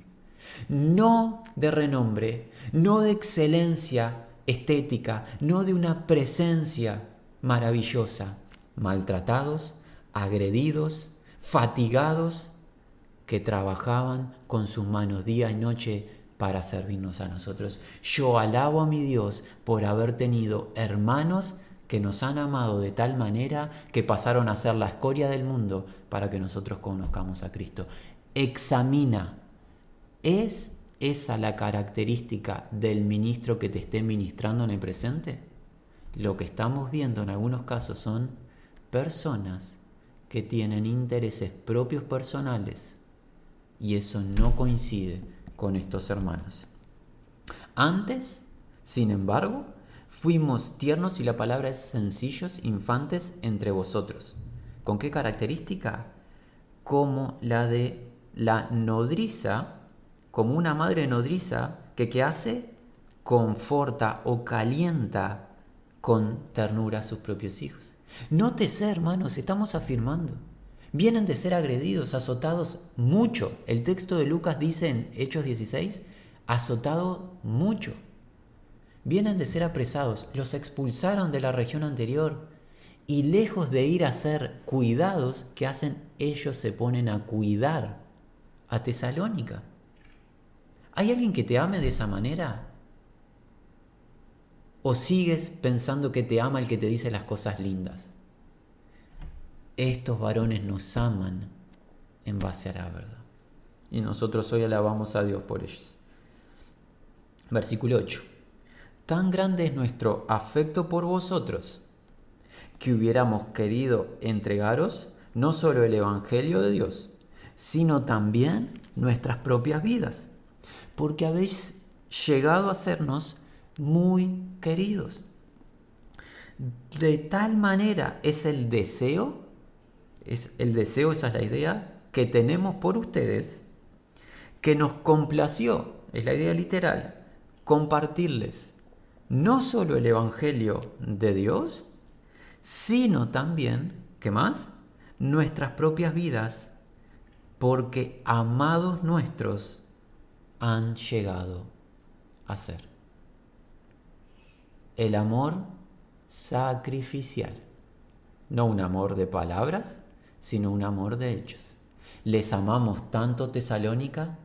No de renombre, no de excelencia estética, no de una presencia maravillosa. Maltratados, agredidos, fatigados, que trabajaban con sus manos día y noche para servirnos a nosotros. Yo alabo a mi Dios por haber tenido hermanos que nos han amado de tal manera que pasaron a ser la escoria del mundo para que nosotros conozcamos a Cristo. Examina, ¿es esa la característica del ministro que te esté ministrando en el presente? Lo que estamos viendo en algunos casos son personas que tienen intereses propios personales y eso no coincide con estos hermanos. Antes, sin embargo, fuimos tiernos, y la palabra es sencillos, infantes entre vosotros. ¿Con qué característica? Como la de la nodriza, como una madre nodriza que ¿qué hace? Conforta o calienta con ternura a sus propios hijos. Nótese, hermanos, estamos afirmando. Vienen de ser agredidos, azotados mucho. El texto de Lucas dice en Hechos 16, azotado mucho. Vienen de ser apresados, los expulsaron de la región anterior y lejos de ir a ser cuidados, ¿qué hacen? Ellos se ponen a cuidar a Tesalónica. ¿Hay alguien que te ame de esa manera? ¿O sigues pensando que te ama el que te dice las cosas lindas? Estos varones nos aman en base a la verdad. Y nosotros hoy alabamos a Dios por ellos. Versículo 8. Tan grande es nuestro afecto por vosotros que hubiéramos querido entregaros no solo el Evangelio de Dios, sino también nuestras propias vidas, porque habéis llegado a sernos muy queridos. De tal manera es el deseo, esa es la idea que tenemos por ustedes, que nos complació, es la idea literal, compartirles no solo el Evangelio de Dios, sino también, ¿qué más? Nuestras propias vidas, porque amados nuestros han llegado a ser. El amor sacrificial, no un amor de palabras, sino un amor de hechos. Les amamos tanto, Tesalónica,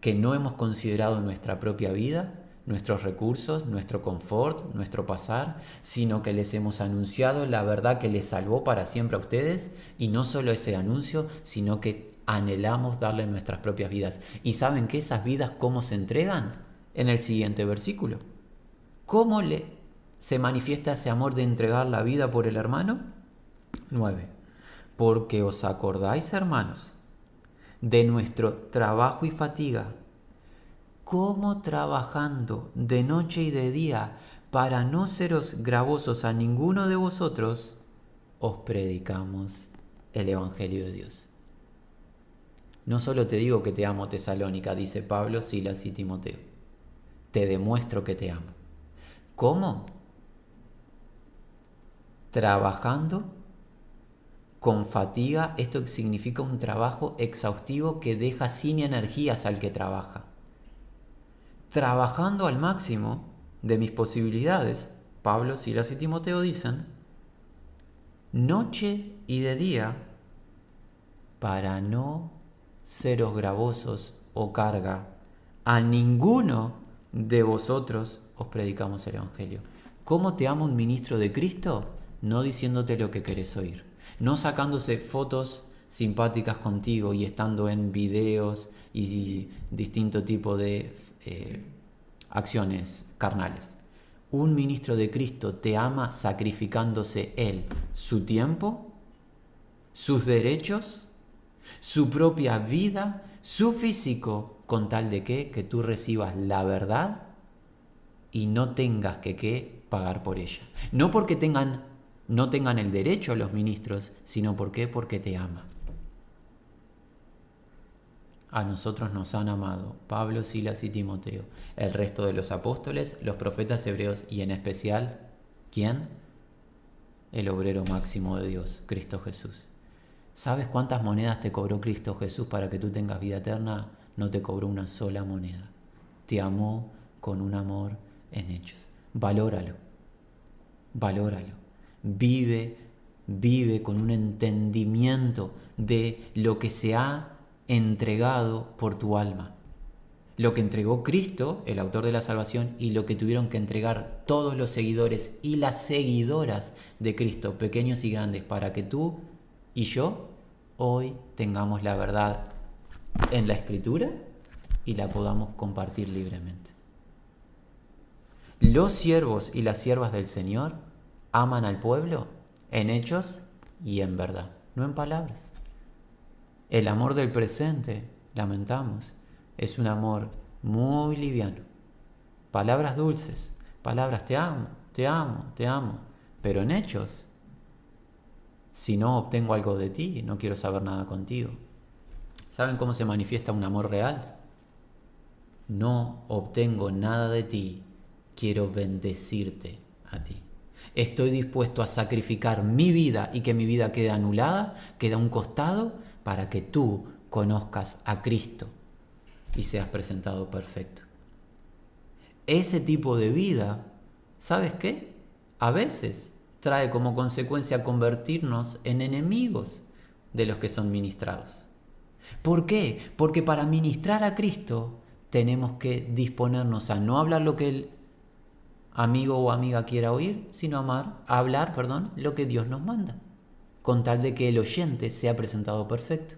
que no hemos considerado nuestra propia vida, nuestros recursos, nuestro confort, nuestro pasar, sino que les hemos anunciado la verdad que les salvó para siempre a ustedes, y no solo ese anuncio, sino que anhelamos darle nuestras propias vidas. ¿Y saben que esas vidas cómo se entregan? En el siguiente versículo. ¿Cómo se manifiesta ese amor de entregar la vida por el hermano? 9. Porque os acordáis, hermanos, de nuestro trabajo y fatiga, cómo trabajando de noche y de día para no seros gravosos a ninguno de vosotros, os predicamos el Evangelio de Dios. No solo te digo que te amo, Tesalónica, dice Pablo, Silas y Timoteo, te demuestro que te amo. ¿Cómo? Trabajando con fatiga. Esto significa un trabajo exhaustivo que deja sin energías al que trabaja. Trabajando al máximo de mis posibilidades, Pablo, Silas y Timoteo dicen, noche y de día, para no seros gravosos o carga a ninguno de vosotros os predicamos el Evangelio. ¿Cómo te ama un ministro de Cristo? No diciéndote lo que querés oír, no sacándose fotos simpáticas contigo y estando en videos y distinto tipo de acciones carnales. Un ministro de Cristo te ama sacrificándose él, su tiempo, sus derechos, su propia vida, su físico, con tal de que tú recibas la verdad y no tengas que pagar por ella. No porque no tengan el derecho los ministros, sino porque te ama. A nosotros nos han amado Pablo, Silas y Timoteo, el resto de los apóstoles, los profetas hebreos y en especial, ¿quién? El obrero máximo de Dios, Cristo Jesús. ¿Sabes cuántas monedas te cobró Cristo Jesús para que tú tengas vida eterna? No te cobró una sola moneda. Te amó con un amor en hechos. Valóralo. Vive con un entendimiento de lo que se ha entregado por tu alma. Lo que entregó Cristo, el autor de la salvación, y lo que tuvieron que entregar todos los seguidores y las seguidoras de Cristo, pequeños y grandes, para que tú y yo hoy tengamos la verdad en la Escritura y la podamos compartir libremente. Los siervos y las siervas del Señor aman al pueblo en hechos y en verdad, no en palabras. El amor del presente, lamentamos, es un amor muy liviano. Palabras dulces, palabras te amo, te amo, te amo, pero en hechos, si no obtengo algo de ti, no quiero saber nada contigo. ¿Saben cómo se manifiesta un amor real? No obtengo nada de ti, quiero bendecirte a ti. Estoy dispuesto a sacrificar mi vida y que mi vida quede anulada, quede a un costado, para que tú conozcas a Cristo y seas presentado perfecto. Ese tipo de vida, ¿sabes qué? A veces trae como consecuencia convertirnos en enemigos de los que son ministrados. ¿Por qué? Porque para ministrar a Cristo tenemos que disponernos a no hablar lo que el amigo o amiga quiera oír, sino hablar lo que Dios nos manda, con tal de que el oyente sea presentado perfecto.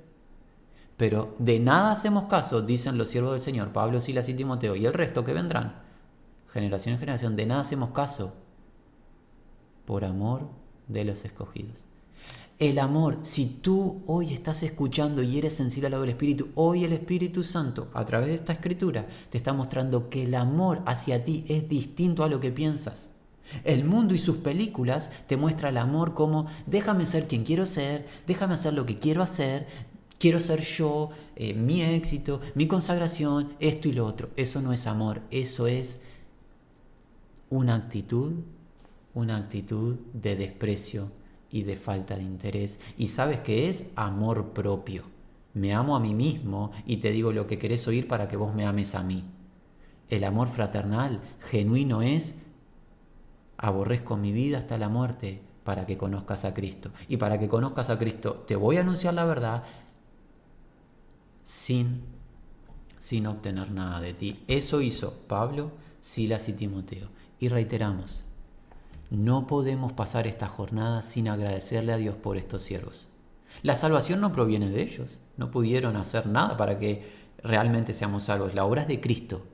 Pero de nada hacemos caso, dicen los siervos del Señor, Pablo, Silas y Timoteo, y el resto que vendrán, generación en generación, de nada hacemos caso por amor de los escogidos. El amor, si tú hoy estás escuchando y eres sensible al lado del Espíritu, hoy el Espíritu Santo, a través de esta escritura, te está mostrando que el amor hacia ti es distinto a lo que piensas. El mundo y sus películas te muestran el amor como déjame ser quien quiero ser, déjame hacer lo que quiero ser yo, mi éxito, mi consagración, esto y lo otro. Eso no es amor, eso es una actitud de desprecio y de falta de interés. ¿Y sabes qué es? Amor propio. Me amo a mí mismo y te digo lo que querés oír para que vos me ames a mí. El amor fraternal, genuino es aborrezco mi vida hasta la muerte para que conozcas a Cristo. Y para que conozcas a Cristo te voy a anunciar la verdad sin obtener nada de ti. Eso hizo Pablo, Silas y Timoteo. Y reiteramos, no podemos pasar esta jornada sin agradecerle a Dios por estos siervos. La salvación no proviene de ellos. No pudieron hacer nada para que realmente seamos salvos. La obra es de Cristo.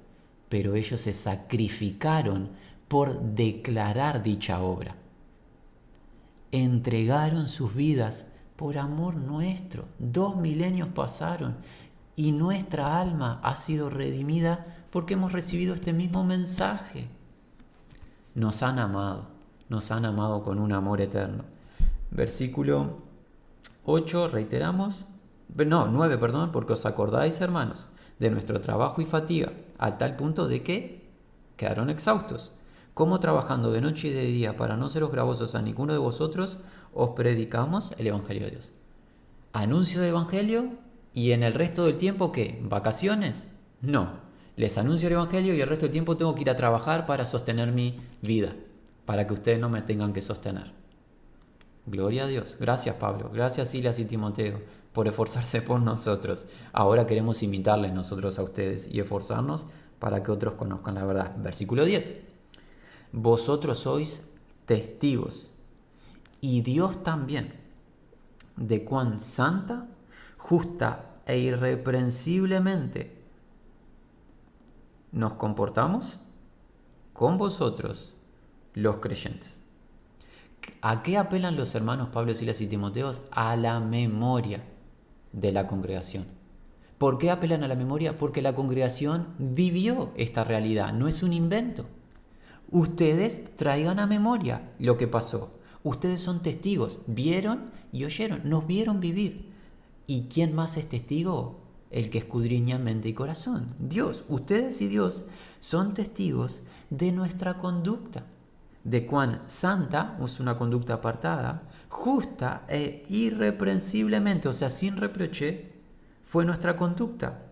Pero ellos se sacrificaron por declarar dicha obra. Entregaron sus vidas por amor nuestro. 2 milenios pasaron y nuestra alma ha sido redimida porque hemos recibido este mismo mensaje. Nos han amado con un amor eterno. Versículo 8, reiteramos. No, 9, perdón, porque os acordáis, hermanos, de nuestro trabajo y fatiga, a tal punto de que quedaron exhaustos. Como trabajando de noche y de día para no seros gravosos a ninguno de vosotros, os predicamos el Evangelio de Dios. Anuncio del Evangelio y en el resto del tiempo, ¿qué? ¿Vacaciones? No. Les anuncio el Evangelio y el resto del tiempo tengo que ir a trabajar para sostener mi vida, para que ustedes no me tengan que sostener. Gloria a Dios. Gracias, Pablo. Gracias, Silas y Timoteo, por esforzarse por nosotros. Ahora queremos imitarles nosotros a ustedes y esforzarnos para que otros conozcan la verdad. Versículo 10. Vosotros sois testigos, y Dios también, de cuán santa, justa e irreprensiblemente nos comportamos con vosotros, los creyentes. ¿A qué apelan los hermanos Pablo, Silas y Timoteo? A la memoria de la congregación. ¿Por qué apelan a la memoria? Porque la congregación vivió esta realidad, no es un invento. Ustedes traigan a memoria lo que pasó. Ustedes son testigos, vieron y oyeron, nos vieron vivir. ¿Y quién más es testigo? El que escudriña mente y corazón, Dios. Ustedes y Dios son testigos de nuestra conducta, de cuán santa, es una conducta apartada, justa e irreprensiblemente, o sea, sin reproche, fue nuestra conducta,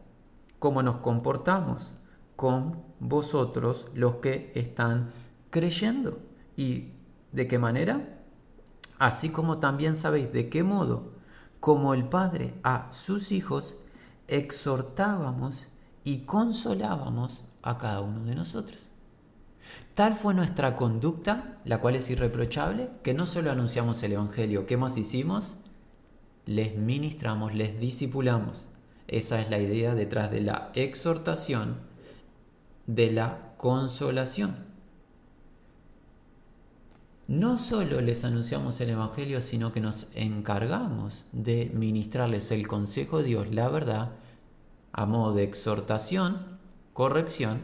cómo nos comportamos con vosotros los que están creyendo. ¿Y de qué manera? Así como también sabéis de qué modo, como el Padre a sus hijos, exhortábamos y consolábamos a cada uno de nosotros. Tal fue nuestra conducta, la cual es irreprochable, que no solo anunciamos el Evangelio, ¿qué más hicimos? Les ministramos, les discipulamos. Esa es la idea detrás de la exhortación, de la consolación. No solo les anunciamos el Evangelio, sino que nos encargamos de ministrarles el consejo de Dios, la verdad, a modo de exhortación, corrección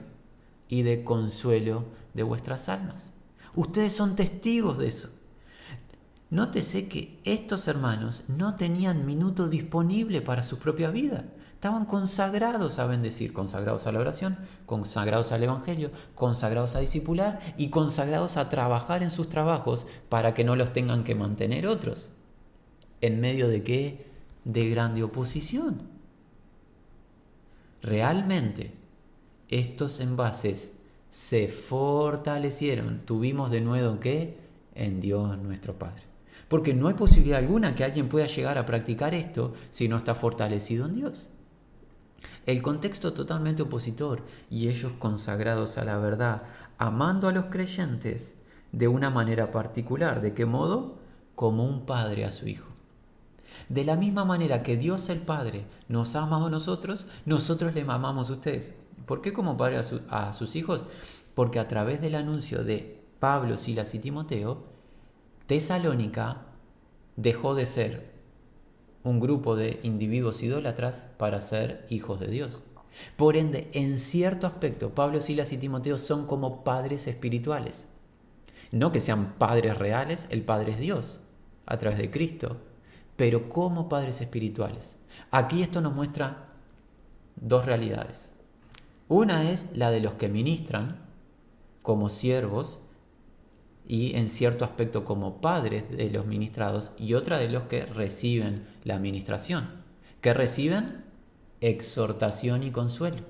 y de consuelo de vuestras almas. Ustedes son testigos de eso. Nótese que estos hermanos no tenían minuto disponible para su propia vida. Estaban consagrados a bendecir, consagrados a la oración, consagrados al Evangelio, consagrados a discipular y consagrados a trabajar en sus trabajos para que no los tengan que mantener otros. ¿En medio de qué? De grande oposición. Realmente, estos envases se fortalecieron. Tuvimos de nuevo ¿qué? En Dios nuestro Padre. Porque no hay posibilidad alguna que alguien pueda llegar a practicar esto si no está fortalecido en Dios. El contexto totalmente opositor y ellos consagrados a la verdad, amando a los creyentes de una manera particular. ¿De qué modo? Como un padre a su hijo. De la misma manera que Dios el Padre nos ama a nosotros, nosotros le amamos a ustedes. ¿Por qué como padre a sus hijos? Porque a través del anuncio de Pablo, Silas y Timoteo, Tesalónica dejó de ser un grupo de individuos idólatras para ser hijos de Dios. Por ende, en cierto aspecto, Pablo, Silas y Timoteo son como padres espirituales. No que sean padres reales, el Padre es Dios, a través de Cristo, pero como padres espirituales. Aquí esto nos muestra dos realidades. Una es la de los que ministran como siervos y en cierto aspecto como padres de los ministrados, y otra de los que reciben la administración. ¿Qué reciben? Exhortación y consuelo.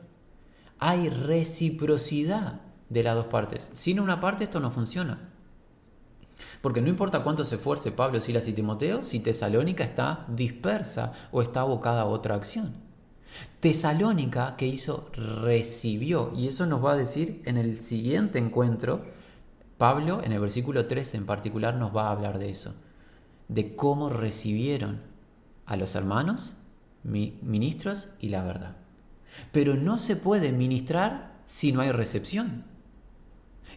Hay reciprocidad de las dos partes. Sin una parte esto no funciona. Porque no importa cuánto se esfuerce Pablo, Silas y Timoteo, si Tesalónica está dispersa o está abocada a otra acción. Tesalónica, ¿qué hizo? Recibió. Y eso nos va a decir en el siguiente encuentro. Pablo, en el versículo 13 en particular, nos va a hablar de eso. De cómo recibieron a los hermanos, ministros y la verdad. Pero no se puede ministrar si no hay recepción.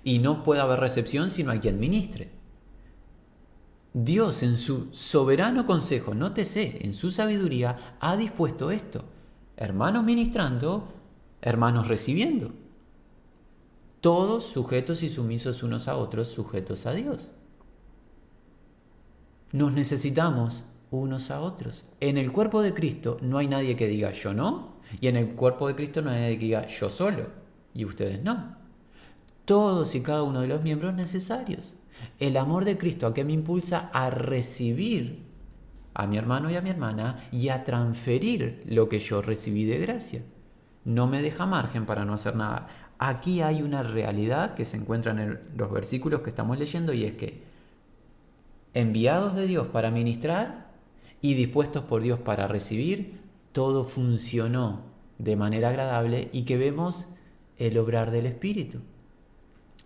Y no puede haber recepción si no hay quien ministre. Dios en su soberano consejo, nótese, en su sabiduría, ha dispuesto esto. Hermanos ministrando, hermanos recibiendo. Todos sujetos y sumisos unos a otros, sujetos a Dios. Nos necesitamos unos a otros. En el cuerpo de Cristo no hay nadie que diga yo no, y en el cuerpo de Cristo no hay nadie que diga yo solo, y ustedes no. Todos y cada uno de los miembros necesarios. El amor de Cristo a que me impulsa a recibir a mi hermano y a mi hermana y a transferir lo que yo recibí de gracia. No me deja margen para no hacer nada. Aquí hay una realidad que se encuentra en los versículos que estamos leyendo, y es que enviados de Dios para ministrar y dispuestos por Dios para recibir, todo funcionó de manera agradable, y que vemos el obrar del Espíritu.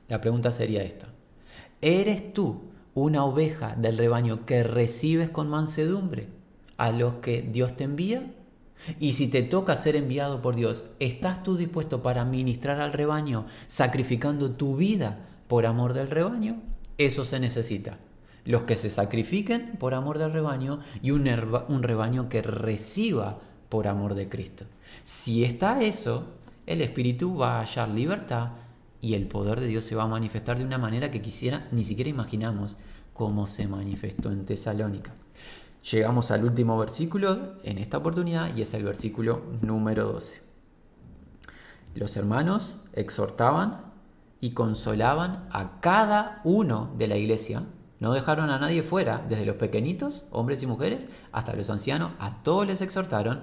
La pregunta sería esta: ¿eres tú una oveja del rebaño que recibes con mansedumbre a los que Dios te envía? Y si te toca ser enviado por Dios, ¿estás tú dispuesto para ministrar al rebaño, sacrificando tu vida por amor del rebaño? Eso se necesita. Los que se sacrifiquen por amor del rebaño y un rebaño que reciba por amor de Cristo. Si está eso, el Espíritu va a hallar libertad y el poder de Dios se va a manifestar de una manera que ni siquiera imaginamos cómo se manifestó en Tesalónica. Llegamos al último versículo en esta oportunidad y es el versículo número 12. Los hermanos exhortaban y consolaban a cada uno de la iglesia. No dejaron a nadie fuera, desde los pequeñitos, hombres y mujeres, hasta los ancianos. A todos les exhortaron.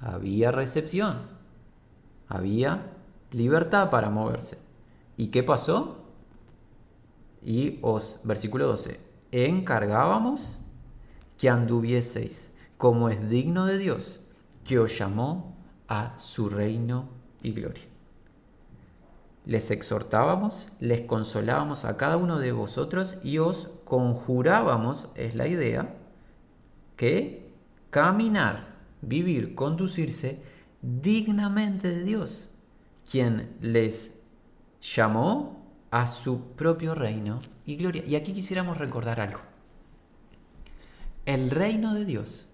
Había recepción. Había libertad para moverse. ¿Y qué pasó? Versículo 12. Encargábamos que anduvieseis como es digno de Dios, que os llamó a su reino y gloria. Les exhortábamos, les consolábamos a cada uno de vosotros y os conjurábamos, es la idea, que caminar, vivir, conducirse dignamente de Dios, quien les llamó a su propio reino y gloria. Y aquí quisiéramos recordar algo. El reino de Dios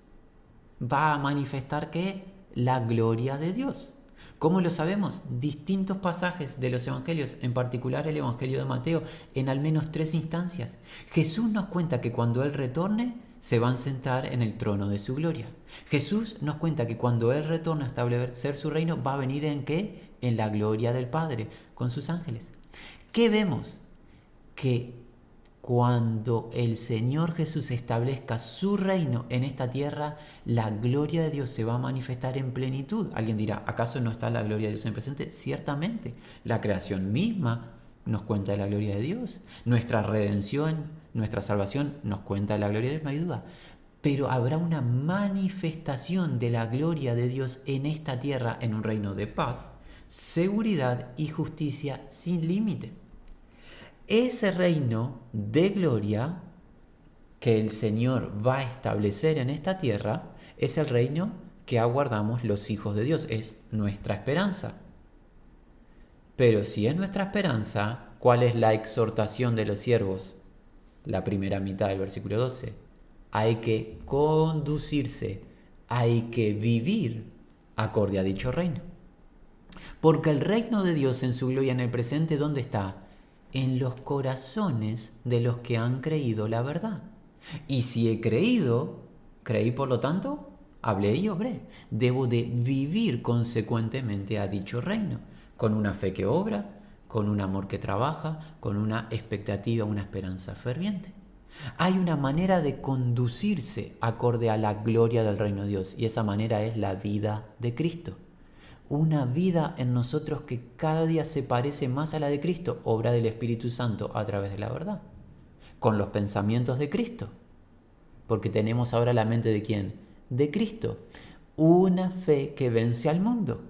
va a manifestar ¿qué? La gloria de Dios. ¿Cómo lo sabemos? Distintos pasajes de los evangelios, en particular el evangelio de Mateo, en al menos 3 instancias. Jesús nos cuenta que cuando Él retorne, se va a sentar en el trono de su gloria. Jesús nos cuenta que cuando Él retorne a establecer su reino, va a venir ¿en qué? En la gloria del Padre, con sus ángeles. ¿Qué vemos? Que cuando el Señor Jesús establezca su reino en esta tierra, la gloria de Dios se va a manifestar en plenitud. Alguien dirá, ¿acaso no está la gloria de Dios en el presente? Ciertamente, la creación misma nos cuenta de la gloria de Dios. Nuestra redención, nuestra salvación nos cuenta de la gloria de Dios, no hay duda. Pero habrá una manifestación de la gloria de Dios en esta tierra, en un reino de paz, seguridad y justicia sin límite. Ese reino de gloria que el Señor va a establecer en esta tierra es el reino que aguardamos los hijos de Dios, es nuestra esperanza. Pero si es nuestra esperanza, ¿cuál es la exhortación de los siervos? La primera mitad del versículo 12. Hay que conducirse, hay que vivir acorde a dicho reino. Porque el reino de Dios en su gloria en el presente, ¿dónde está? En los corazones de los que han creído la verdad. Y si he creído, creí por lo tanto, hablé y obré. Debo de vivir consecuentemente a dicho reino, con una fe que obra, con un amor que trabaja, con una expectativa, una esperanza ferviente. Hay una manera de conducirse acorde a la gloria del reino de Dios, y esa manera es la vida de Cristo. Una vida en nosotros que cada día se parece más a la de Cristo, obra del Espíritu Santo a través de la verdad, con los pensamientos de Cristo, porque tenemos ahora la mente ¿de quién? De Cristo. Una fe que vence al mundo.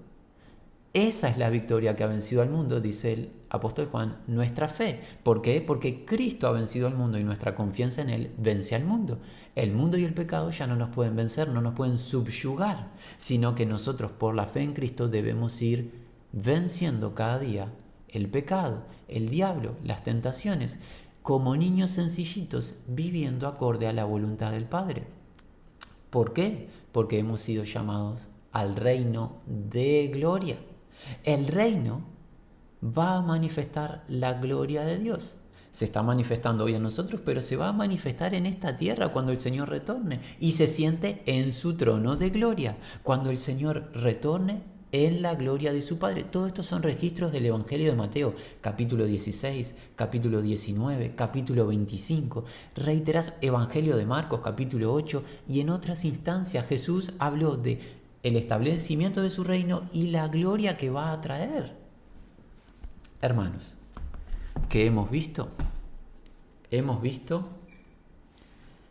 Esa es la victoria que ha vencido al mundo, dice el apóstol Juan, nuestra fe. ¿Por qué? Porque Cristo ha vencido al mundo y nuestra confianza en Él vence al mundo. El mundo y el pecado ya no nos pueden vencer, no nos pueden subyugar, sino que nosotros por la fe en Cristo debemos ir venciendo cada día el pecado, el diablo, las tentaciones, como niños sencillitos viviendo acorde a la voluntad del Padre. ¿Por qué? Porque hemos sido llamados al reino de gloria. El reino va a manifestar la gloria de Dios. Se está manifestando hoy en nosotros, pero se va a manifestar en esta tierra cuando el Señor retorne y se siente en su trono de gloria. Cuando el Señor retorne en la gloria de su Padre. Todos estos son registros del Evangelio de Mateo, capítulo 16, capítulo 19, capítulo 25. Reiteras Evangelio de Marcos, capítulo 8, y en otras instancias Jesús habló de el establecimiento de su reino y la gloria que va a traer. Hermanos, ¿qué hemos visto? Hemos visto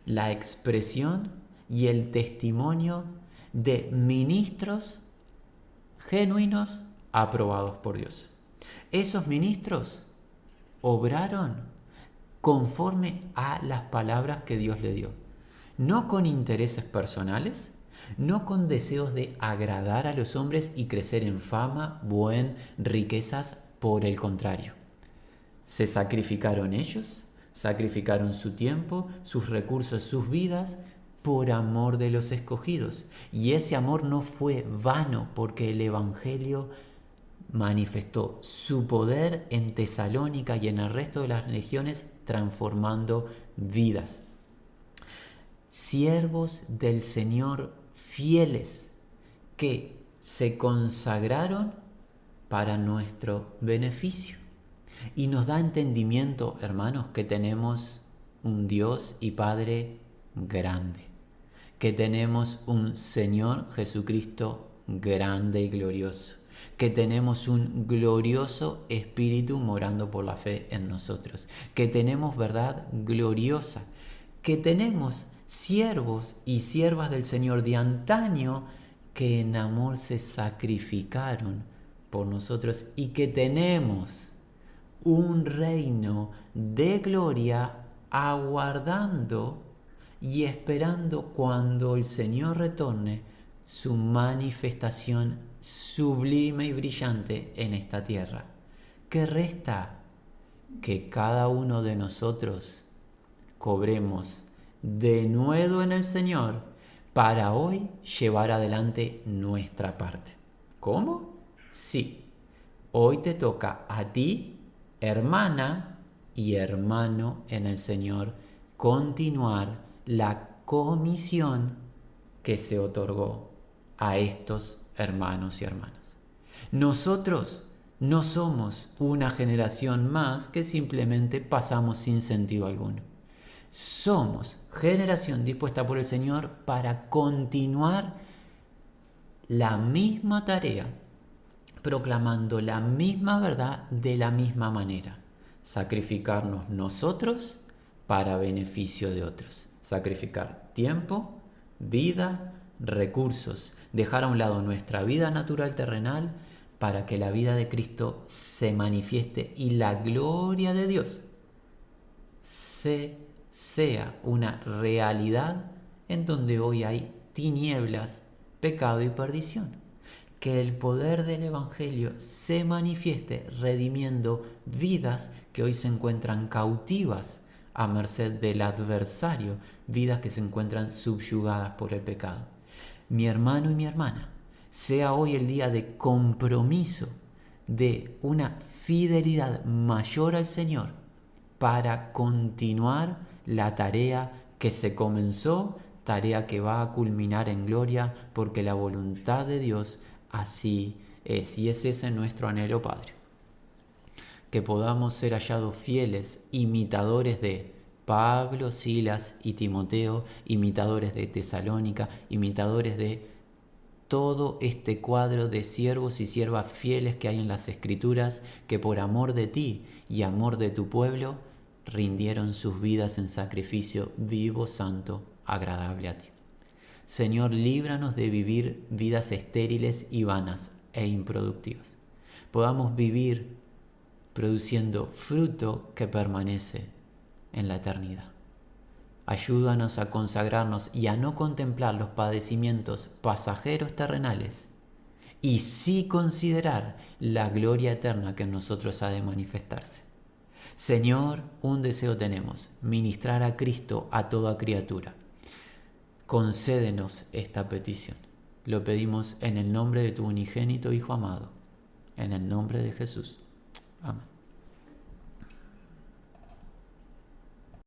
la expresión y el testimonio de ministros genuinos aprobados por Dios. Esos ministros obraron conforme a las palabras que Dios le dio, no con intereses personales, no con deseos de agradar a los hombres y crecer en fama, riquezas, por el contrario. Se sacrificaron ellos, sacrificaron su tiempo, sus recursos, sus vidas, por amor de los escogidos. Y ese amor no fue vano, porque el Evangelio manifestó su poder en Tesalónica y en el resto de las legiones, transformando vidas. Siervos del Señor fieles que se consagraron para nuestro beneficio. Y nos da entendimiento, hermanos, que tenemos un Dios y Padre grande, que tenemos un Señor Jesucristo grande y glorioso, que tenemos un glorioso Espíritu morando por la fe en nosotros, que tenemos verdad gloriosa, que tenemos siervos y siervas del Señor de antaño que en amor se sacrificaron por nosotros, y que tenemos un reino de gloria aguardando y esperando cuando el Señor retorne, su manifestación sublime y brillante en esta tierra. ¿Qué resta? Que cada uno de nosotros cobremos denuedo en el Señor para hoy llevar adelante nuestra parte. ¿Cómo? Sí, hoy te toca a ti, hermana y hermano en el Señor, continuar la comisión que se otorgó a estos hermanos y hermanas. Nosotros no somos una generación más que simplemente pasamos sin sentido alguno. Somos generación dispuesta por el Señor para continuar la misma tarea, proclamando la misma verdad de la misma manera. Sacrificarnos nosotros para beneficio de otros. Sacrificar tiempo, vida, recursos. Dejar a un lado nuestra vida natural terrenal para que la vida de Cristo se manifieste y la gloria de Dios sea una realidad en donde hoy hay tinieblas, pecado y perdición. Que el poder del Evangelio se manifieste redimiendo vidas que hoy se encuentran cautivas a merced del adversario, vidas que se encuentran subyugadas por el pecado. Mi hermano y mi hermana, sea hoy el día de compromiso, de una fidelidad mayor al Señor para continuar la tarea que se comenzó, tarea que va a culminar en gloria, porque la voluntad de Dios así es, y es ese nuestro anhelo, Padre. Que podamos ser hallados fieles, imitadores de Pablo, Silas y Timoteo, imitadores de Tesalónica, imitadores de todo este cuadro de siervos y siervas fieles que hay en las Escrituras, que por amor de ti y amor de tu pueblo rindieron sus vidas en sacrificio vivo, santo, agradable a ti. Señor, líbranos de vivir vidas estériles y vanas e improductivas. Podamos vivir produciendo fruto que permanece en la eternidad. Ayúdanos a consagrarnos y a no contemplar los padecimientos pasajeros terrenales, y sí considerar la gloria eterna que en nosotros ha de manifestarse. Señor, un deseo tenemos: ministrar a Cristo a toda criatura. Concédenos esta petición. Lo pedimos en el nombre de tu unigénito Hijo amado, en el nombre de Jesús. Amén.